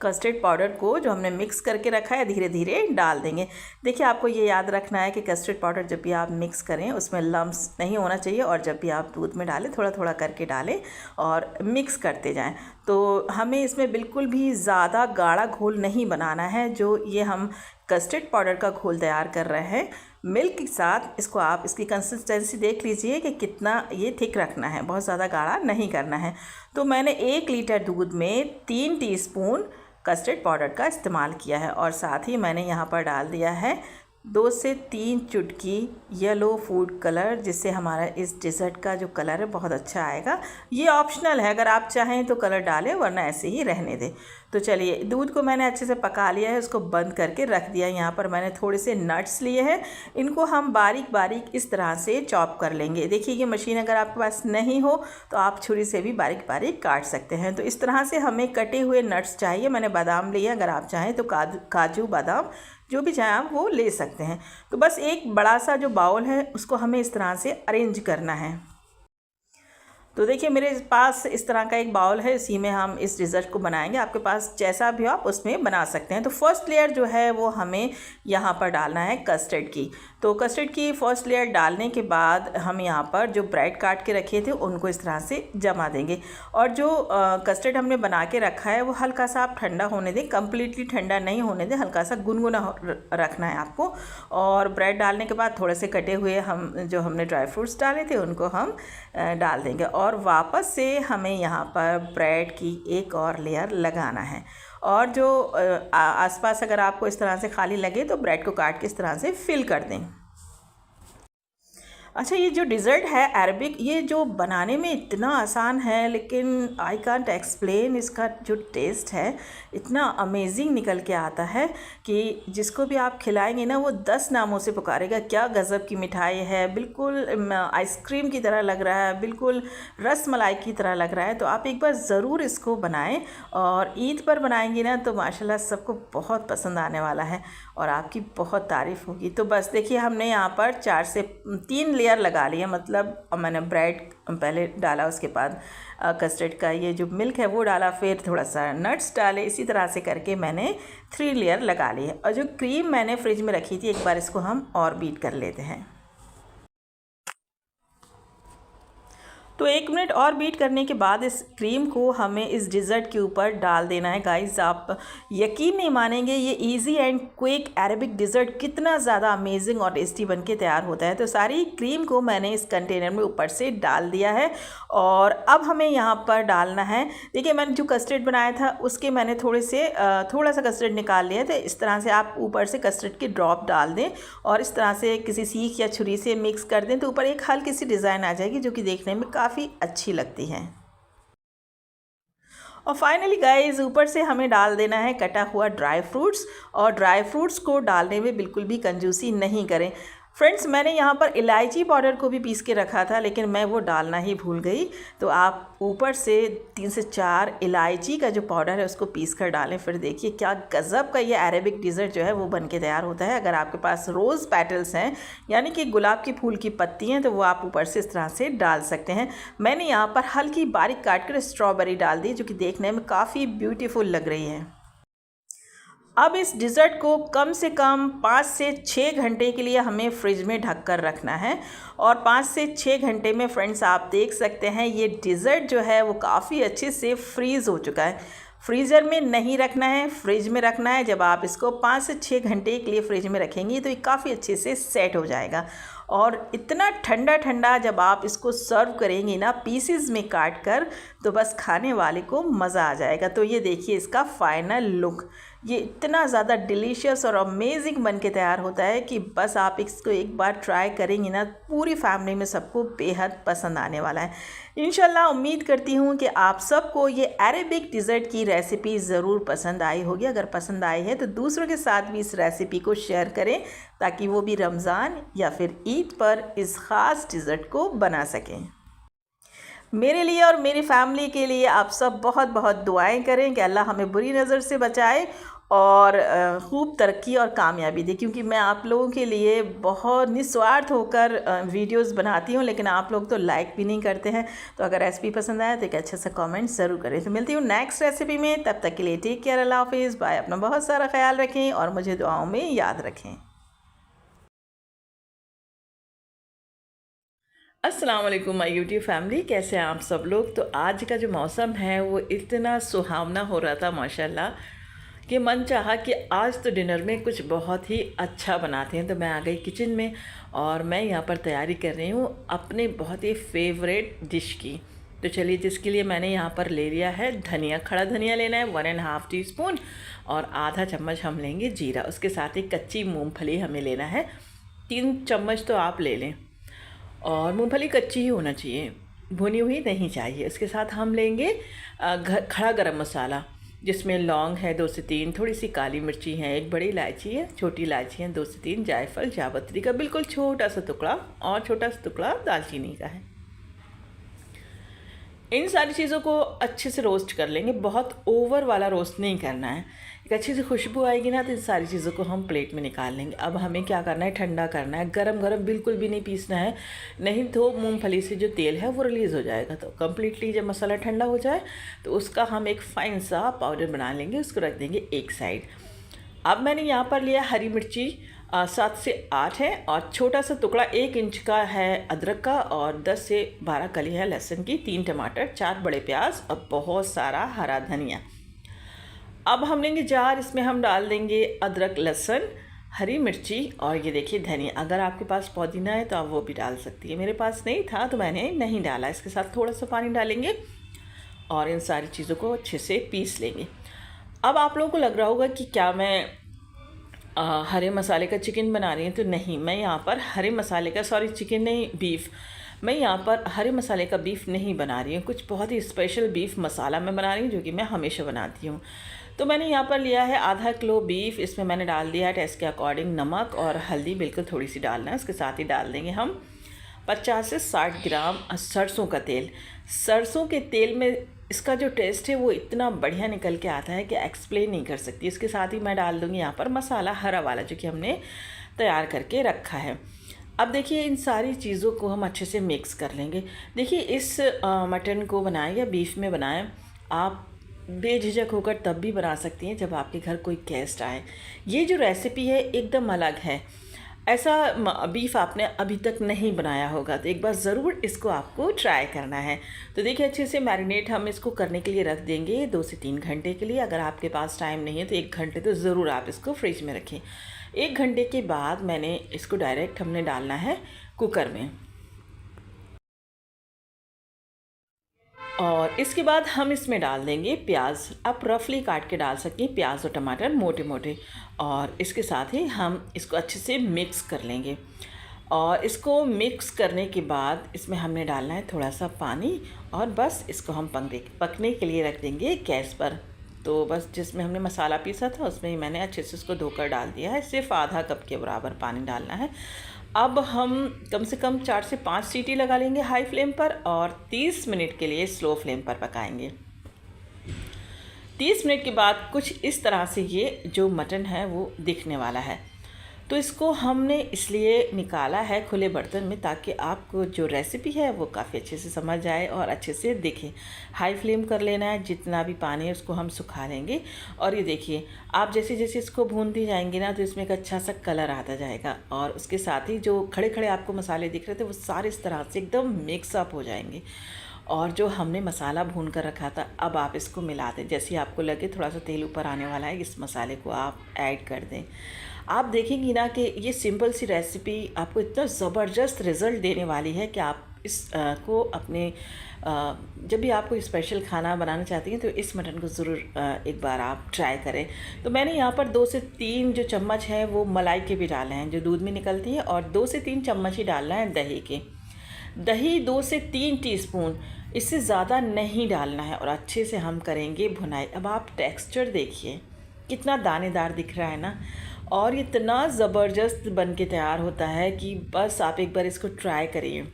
कस्टर्ड पाउडर को जो हमने मिक्स करके रखा है धीरे धीरे डाल देंगे। देखिए, आपको ये याद रखना है कि कस्टर्ड पाउडर जब भी आप मिक्स करें उसमें लम्प्स नहीं होना चाहिए और जब भी आप दूध में डालें थोड़ा थोड़ा करके डालें और मिक्स करते जाएं। तो हमें इसमें बिल्कुल भी ज़्यादा गाढ़ा घोल नहीं बनाना है। जो ये हम कस्टर्ड पाउडर का घोल तैयार कर रहे हैं मिल्क के साथ, इसको आप इसकी कंसिस्टेंसी देख लीजिए कि कितना ये थिक रखना है, बहुत ज़्यादा गाढ़ा नहीं करना है। तो मैंने 1 लीटर दूध में 3 टीस्पून कस्टर्ड पाउडर का इस्तेमाल किया है और साथ ही मैंने यहाँ पर डाल दिया है 2 से 3 चुटकी येलो फूड कलर, जिससे हमारा इस डिज़र्ट का जो कलर है बहुत अच्छा आएगा। ये ऑप्शनल है, अगर आप चाहें तो कलर डालें वरना ऐसे ही रहने दें। तो चलिए, दूध को मैंने अच्छे से पका लिया है, उसको बंद करके रख दिया। यहाँ पर मैंने थोड़े से नट्स लिए हैं, इनको हम बारीक बारीक इस तरह से चॉप कर लेंगे। देखिए, ये मशीन अगर आपके पास नहीं हो तो आप छुरी से भी बारीक बारीक काट सकते हैं। तो इस तरह से हमें कटे हुए नट्स चाहिए। मैंने बादाम लिए, अगर आप चाहें तो काजू बादाम जो भी चाहें आप वो ले सकते हैं। तो बस एक बड़ा सा जो बाउल है उसको हमें इस तरह से अरेंज करना है। तो देखिए, मेरे पास इस तरह का एक बाउल है, इसी में हम इस डिज़र्ट को बनाएंगे। आपके पास जैसा भी हो आप उसमें बना सकते हैं। तो फर्स्ट लेयर जो है वो हमें यहाँ पर डालना है कस्टर्ड की। तो कस्टर्ड की फर्स्ट लेयर डालने के बाद हम यहाँ पर जो ब्रेड काट के रखे थे उनको इस तरह से जमा देंगे। और जो कस्टर्ड हमने बना के रखा है वो हल्का सा आप ठंडा होने दें, कम्प्लीटली ठंडा नहीं होने दें, हल्का सा गुनगुना रखना है आपको। और ब्रेड डालने के बाद थोड़े से कटे हुए हमने ड्राई फ्रूट्स डाले थे उनको हम डाल देंगे। और वापस से हमें यहाँ पर ब्रेड की एक और लेयर लगाना है। और जो आसपास अगर आपको इस तरह से खाली लगे तो ब्रेड को काट के इस तरह से फिल कर दें। अच्छा, ये जो डिज़र्ट है अरबिक, ये जो बनाने में इतना आसान है, लेकिन आई कांट एक्सप्लेन, इसका जो टेस्ट है इतना अमेजिंग निकल के आता है कि जिसको भी आप खिलाएंगे ना वो 10 नामों से पुकारेगा। क्या गज़ब की मिठाई है, बिल्कुल आइसक्रीम की तरह लग रहा है, बिल्कुल रस मलाई की तरह लग रहा है। तो आप एक बार ज़रूर इसको बनाएं और ईद पर बनाएंगे ना तो माशाल्लाह सबको बहुत पसंद आने वाला है और आपकी बहुत तारीफ़ होगी। तो बस देखिए, हमने यहाँ पर 4 से 3 लेयर लगा लिया, मतलब मैंने ब्रेड पहले डाला, उसके बाद कस्टर्ड का ये जो मिल्क है वो डाला, फिर थोड़ा सा नट्स डाले। इसी तरह से करके मैंने 3 लेयर लगा ली है। और जो क्रीम मैंने फ्रिज में रखी थी, एक बार इसको हम और बीट कर लेते हैं। तो 1 मिनट और बीट करने के बाद इस क्रीम को हमें इस डिज़र्ट के ऊपर डाल देना है। गाइस, आप यकीन नहीं मानेंगे ये easy and quick Arabic dessert कितना ज़्यादा अमेजिंग और टेस्टी बनके तैयार होता है। तो सारी क्रीम को मैंने इस कंटेनर में ऊपर से डाल दिया है और अब हमें यहाँ पर डालना है। देखिए, मैंने जो कस्टर्ड बनाया था उसके मैंने थोड़ा सा कस्टर्ड निकाल लिया था। इस तरह से आप ऊपर से कस्टर्ड की ड्रॉप डाल दें और इस तरह से किसी सीख या छुरी से मिक्स कर दें तो ऊपर एक हल्की सी डिज़ाइन आ जाएगी जो कि देखने में काफ़ी अच्छी लगती है। और फाइनली गाइस, ऊपर से हमें डाल देना है कटा हुआ ड्राई फ्रूट्स। और ड्राई फ्रूट्स को डालने में बिल्कुल भी कंजूसी नहीं करें। फ्रेंड्स, मैंने यहाँ पर इलायची पाउडर को भी पीस के रखा था, लेकिन मैं वो डालना ही भूल गई। तो आप ऊपर से 3 से 4 इलायची का जो पाउडर है उसको पीस कर डालें। फिर देखिए क्या गज़ब का ये अरेबिक डिज़र्ट जो है वो बन के तैयार होता है। अगर आपके पास रोज़ पेटल्स हैं, यानी कि गुलाब के फूल की पत्ती हैं, तो वो आप ऊपर से इस तरह से डाल सकते हैं। मैंने यहाँ पर हल्की बारीक काट कर स्ट्रॉबेरी डाल दी, जो कि देखने में काफ़ी ब्यूटीफुल लग रही है। अब इस डिज़र्ट को कम से कम 5 से 6 घंटे के लिए हमें फ्रिज में ढक कर रखना है। और 5 से 6 घंटे में फ्रेंड्स आप देख सकते हैं ये डिज़र्ट जो है वो काफ़ी अच्छे से फ्रीज़ हो चुका है। फ्रीज़र में नहीं रखना है, फ्रिज में रखना है। जब आप इसको 5 से 6 घंटे के लिए फ्रिज में रखेंगे तो ये काफ़ी अच्छे से सेट हो जाएगा। और इतना ठंडा ठंडा जब आप इसको सर्व करेंगे ना पीसेस में काट कर, तो बस खाने वाले को मज़ा आ जाएगा। तो ये देखिए इसका फाइनल लुक, ये इतना ज़्यादा डिलीशियस और अमेजिंग बन के तैयार होता है कि बस आप इसको एक बार ट्राई करेंगे ना, पूरी फैमिली में सबको बेहद पसंद आने वाला है। इंशाल्लाह उम्मीद करती हूँ कि आप सबको ये अरेबिक डिज़र्ट की रेसिपी ज़रूर पसंद आई होगी। अगर पसंद आई है तो दूसरों के साथ भी इस रेसिपी को शेयर करें ताकि वो भी रमज़ान या फिर ईद पर इस ख़ास डिज़र्ट को बना सकें। मेरे लिए और मेरी फैमिली के लिए आप सब बहुत बहुत दुआएं करें कि अल्लाह हमें बुरी नज़र से बचाए और खूब तरक्की और कामयाबी दे। क्योंकि मैं आप लोगों के लिए बहुत निस्वार्थ होकर वीडियोस बनाती हूँ, लेकिन आप लोग तो लाइक भी नहीं करते हैं। तो अगर रेसिपी पसंद आए तो एक अच्छा सा कमेंट ज़रूर करें। तो मिलती हूँ नेक्स्ट रेसिपी में, तब तक के लिए टेक केयर, अल्लाह हाफिज़, बाय। अपना बहुत सारा ख्याल रखें और मुझे दुआओं में याद रखें। अस्सलाम वालेकुम माय यूट्यूब फैमिली, कैसे हैं आप सब लोग। तो आज का जो मौसम है वो इतना सुहावना हो रहा था माशाल्लाह कि मन चाहा कि आज तो डिनर में कुछ बहुत ही अच्छा बनाते हैं। तो मैं आ गई किचन में और मैं यहाँ पर तैयारी कर रही हूँ अपने बहुत ही फेवरेट डिश की। तो चलिए, जिसके लिए मैंने यहाँ पर ले लिया है धनिया, खड़ा धनिया लेना है 1.5 टीस्पून और आधा चम्मच हम लेंगे जीरा। उसके साथ ही कच्ची मूँगफली हमें लेना है 3 चम्मच तो आप ले लें, और मूंगफली कच्ची ही होना चाहिए, भुनी हुई नहीं चाहिए। उसके साथ हम लेंगे खड़ा गरम मसाला, जिसमें लौंग है 2 से 3, थोड़ी सी काली मिर्ची है, 1 बड़ी इलायची है, छोटी इलायची है 2 से 3, जायफल जावित्री का बिल्कुल छोटा सा टुकड़ा और छोटा सा टुकड़ा दालचीनी का है। इन सारी चीज़ों को अच्छे से रोस्ट कर लेंगे, बहुत ओवर वाला रोस्ट नहीं करना है। एक अच्छी सी खुशबू आएगी ना तो इन सारी चीज़ों को हम प्लेट में निकाल लेंगे। अब हमें क्या करना है, ठंडा करना है, गरम गरम बिल्कुल भी नहीं पीसना है, नहीं तो मूंगफली से जो तेल है वो रिलीज़ हो जाएगा। तो कम्प्लीटली जब मसाला ठंडा हो जाए तो उसका हम एक फ़ाइन सा पाउडर बना लेंगे, उसको रख देंगे एक साइड। अब मैंने यहाँ पर लिया हरी मिर्ची 7 से 8 है और छोटा सा टुकड़ा 1 इंच का है अदरक का और 10 से 12 कली है लहसुन की, 3 टमाटर, 4 बड़े प्याज और बहुत सारा हरा धनिया। अब हम लेंगे जार, इसमें हम डाल देंगे अदरक लहसुन, हरी मिर्ची और ये देखिए धनिया। अगर आपके पास पुदीना है तो आप वो भी डाल सकती है, मेरे पास नहीं था तो मैंने नहीं डाला। इसके साथ थोड़ा सा पानी डालेंगे और इन सारी चीज़ों को अच्छे से पीस लेंगे। अब आप लोगों को लग रहा होगा कि क्या मैं हरे मसाले का चिकन बना रही हूँ, तो नहीं, मैं यहाँ पर हरे मसाले का, सॉरी चिकन नहीं, बीफ, मैं यहाँ पर हरे मसाले का बीफ नहीं बना रही हूँ। कुछ बहुत ही स्पेशल बीफ मसाला मैं बना रही हूँ जो कि मैं हमेशा बनाती हूँ। तो मैंने यहाँ पर लिया है आधा किलो बीफ। इसमें मैंने डाल दिया है टेस्ट के अकॉर्डिंग नमक और हल्दी, बिल्कुल थोड़ी सी डालना है। उसके साथ ही डाल देंगे हम 50 से 60 ग्राम सरसों का तेल। सरसों के तेल में इसका जो टेस्ट है वो इतना बढ़िया निकल के आता है कि एक्सप्लेन नहीं कर सकती। इसके साथ ही मैं डाल दूँगी यहाँ पर मसाला हरा वाला जो कि हमने तैयार करके रखा है। अब देखिए इन सारी चीज़ों को हम अच्छे से मिक्स कर लेंगे। देखिए इस मटन को बनाएं या बीफ में बनाएं, आप बेझिझक होकर तब भी बना सकती हैं जब आपके घर कोई गेस्ट आए। ये जो रेसिपी है एकदम अलग है। ऐसा बीफ आपने अभी तक नहीं बनाया होगा तो एक बार ज़रूर इसको आपको ट्राई करना है। तो देखिए अच्छे से मैरिनेट हम इसको करने के लिए रख देंगे 2 से 3 घंटे के लिए। अगर आपके पास टाइम नहीं है तो 1 घंटे तो ज़रूर आप इसको फ्रिज में रखें। 1 घंटे के बाद मैंने इसको डायरेक्ट हमने डालना है कुकर में, और इसके बाद हम इसमें डाल देंगे प्याज। आप रफली काट के डाल सकते हैं प्याज और टमाटर मोटे मोटे, और इसके साथ ही हम इसको अच्छे से मिक्स कर लेंगे। और इसको मिक्स करने के बाद इसमें हमने डालना है थोड़ा सा पानी, और बस इसको हम पकने के लिए रख देंगे गैस पर। तो बस जिसमें हमने मसाला पीसा था उसमें ही मैंने अच्छे से उसको धोकर डाल दिया है। सिर्फ आधा कप के बराबर पानी डालना है। अब हम कम से कम 4 से 5 सीटी लगा लेंगे हाई फ्लेम पर, और 30 मिनट के लिए स्लो फ्लेम पर पकाएंगे। 30 मिनट के बाद कुछ इस तरह से ये जो मटन है वो दिखने वाला है। तो इसको हमने इसलिए निकाला है खुले बर्तन में ताकि आपको जो रेसिपी है वो काफ़ी अच्छे से समझ आए और अच्छे से दिखे। हाई फ्लेम कर लेना है, जितना भी पानी है उसको हम सुखा लेंगे। और ये देखिए आप जैसे जैसे इसको भूनती जाएंगे ना तो इसमें एक अच्छा सा कलर आता जाएगा, और उसके साथ ही जो खड़े खड़े आपको मसाले दिख रहे थे वो सारे इस तरह से एकदम मिक्सअप हो जाएंगे। और जो हमने मसाला भून कर रखा था अब आप इसको मिला दें। जैसे ही आपको लगे थोड़ा सा तेल ऊपर आने वाला है, इस मसाले को आप ऐड कर दें। आप देखेंगी ना कि ये सिंपल सी रेसिपी आपको इतना ज़बरदस्त रिज़ल्ट देने वाली है कि आप इस को अपने जब भी आप कोई स्पेशल खाना बनाना चाहती हैं तो इस मटन को ज़रूर एक बार आप ट्राई करें। तो मैंने यहाँ पर 2 से 3 जो चम्मच हैं वो मलाई के भी डाले हैं जो दूध में निकलती है, और 2 से 3 चम्मच ही डालना है दही के। दही 2 से 3 टीस्पून, इससे ज़्यादा नहीं डालना है, और अच्छे से हम करेंगे भुनाई। अब आप टेक्सचर देखिए कितना दानेदार दिख रहा है ना, और इतना ज़बरदस्त बन के तैयार होता है कि बस आप एक बार इसको ट्राई करिए,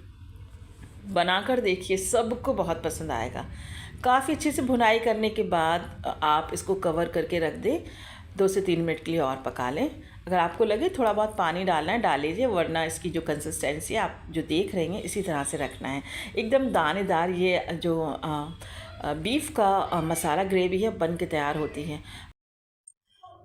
बनाकर देखिए, सबको बहुत पसंद आएगा। काफ़ी अच्छे से भुनाई करने के बाद आप इसको कवर करके रख दें, 2 से 3 मिनट के लिए और पका लें। अगर आपको लगे थोड़ा बहुत पानी डालना है डाल लीजिए, वरना इसकी जो कंसिस्टेंसी आप जो देख रहे हैं इसी तरह से रखना है। एकदम दानेदार ये जो बीफ का मसाला ग्रेवी है बन के तैयार होती है।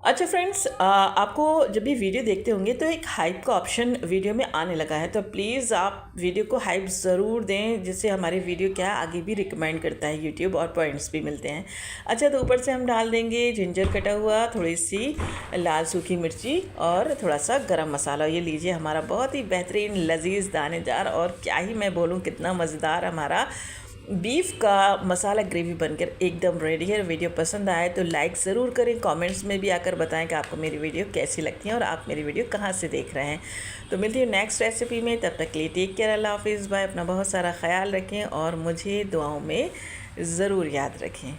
अच्छा फ्रेंड्स, आपको जब भी वीडियो देखते होंगे तो एक हाइप का ऑप्शन वीडियो में आने लगा है, तो प्लीज़ आप वीडियो को हाइप ज़रूर दें, जिससे हमारी वीडियो क्या आगे भी रिकमेंड करता है यूट्यूब, और पॉइंट्स भी मिलते हैं। अच्छा, तो ऊपर से हम डाल देंगे जिंजर कटा हुआ, थोड़ी सी लाल सूखी मिर्ची और थोड़ा सा गरम मसाला। ये लीजिए हमारा बहुत ही बेहतरीन लजीज दानेदार, और क्या ही मैं बोलूँ कितना मज़ेदार हमारा बीफ का मसाला ग्रेवी बनकर एकदम रेडी है। वीडियो पसंद आए तो लाइक ज़रूर करें, कमेंट्स में भी आकर बताएं कि आपको मेरी वीडियो कैसी लगती है और आप मेरी वीडियो कहाँ से देख रहे हैं। तो मिलती हूँ नेक्स्ट रेसिपी में, तब तक के लिए टेक केयर, अल्लाह हाफिज़, बाय। अपना बहुत सारा ख्याल रखें और मुझे दुआओं में ज़रूर याद रखें।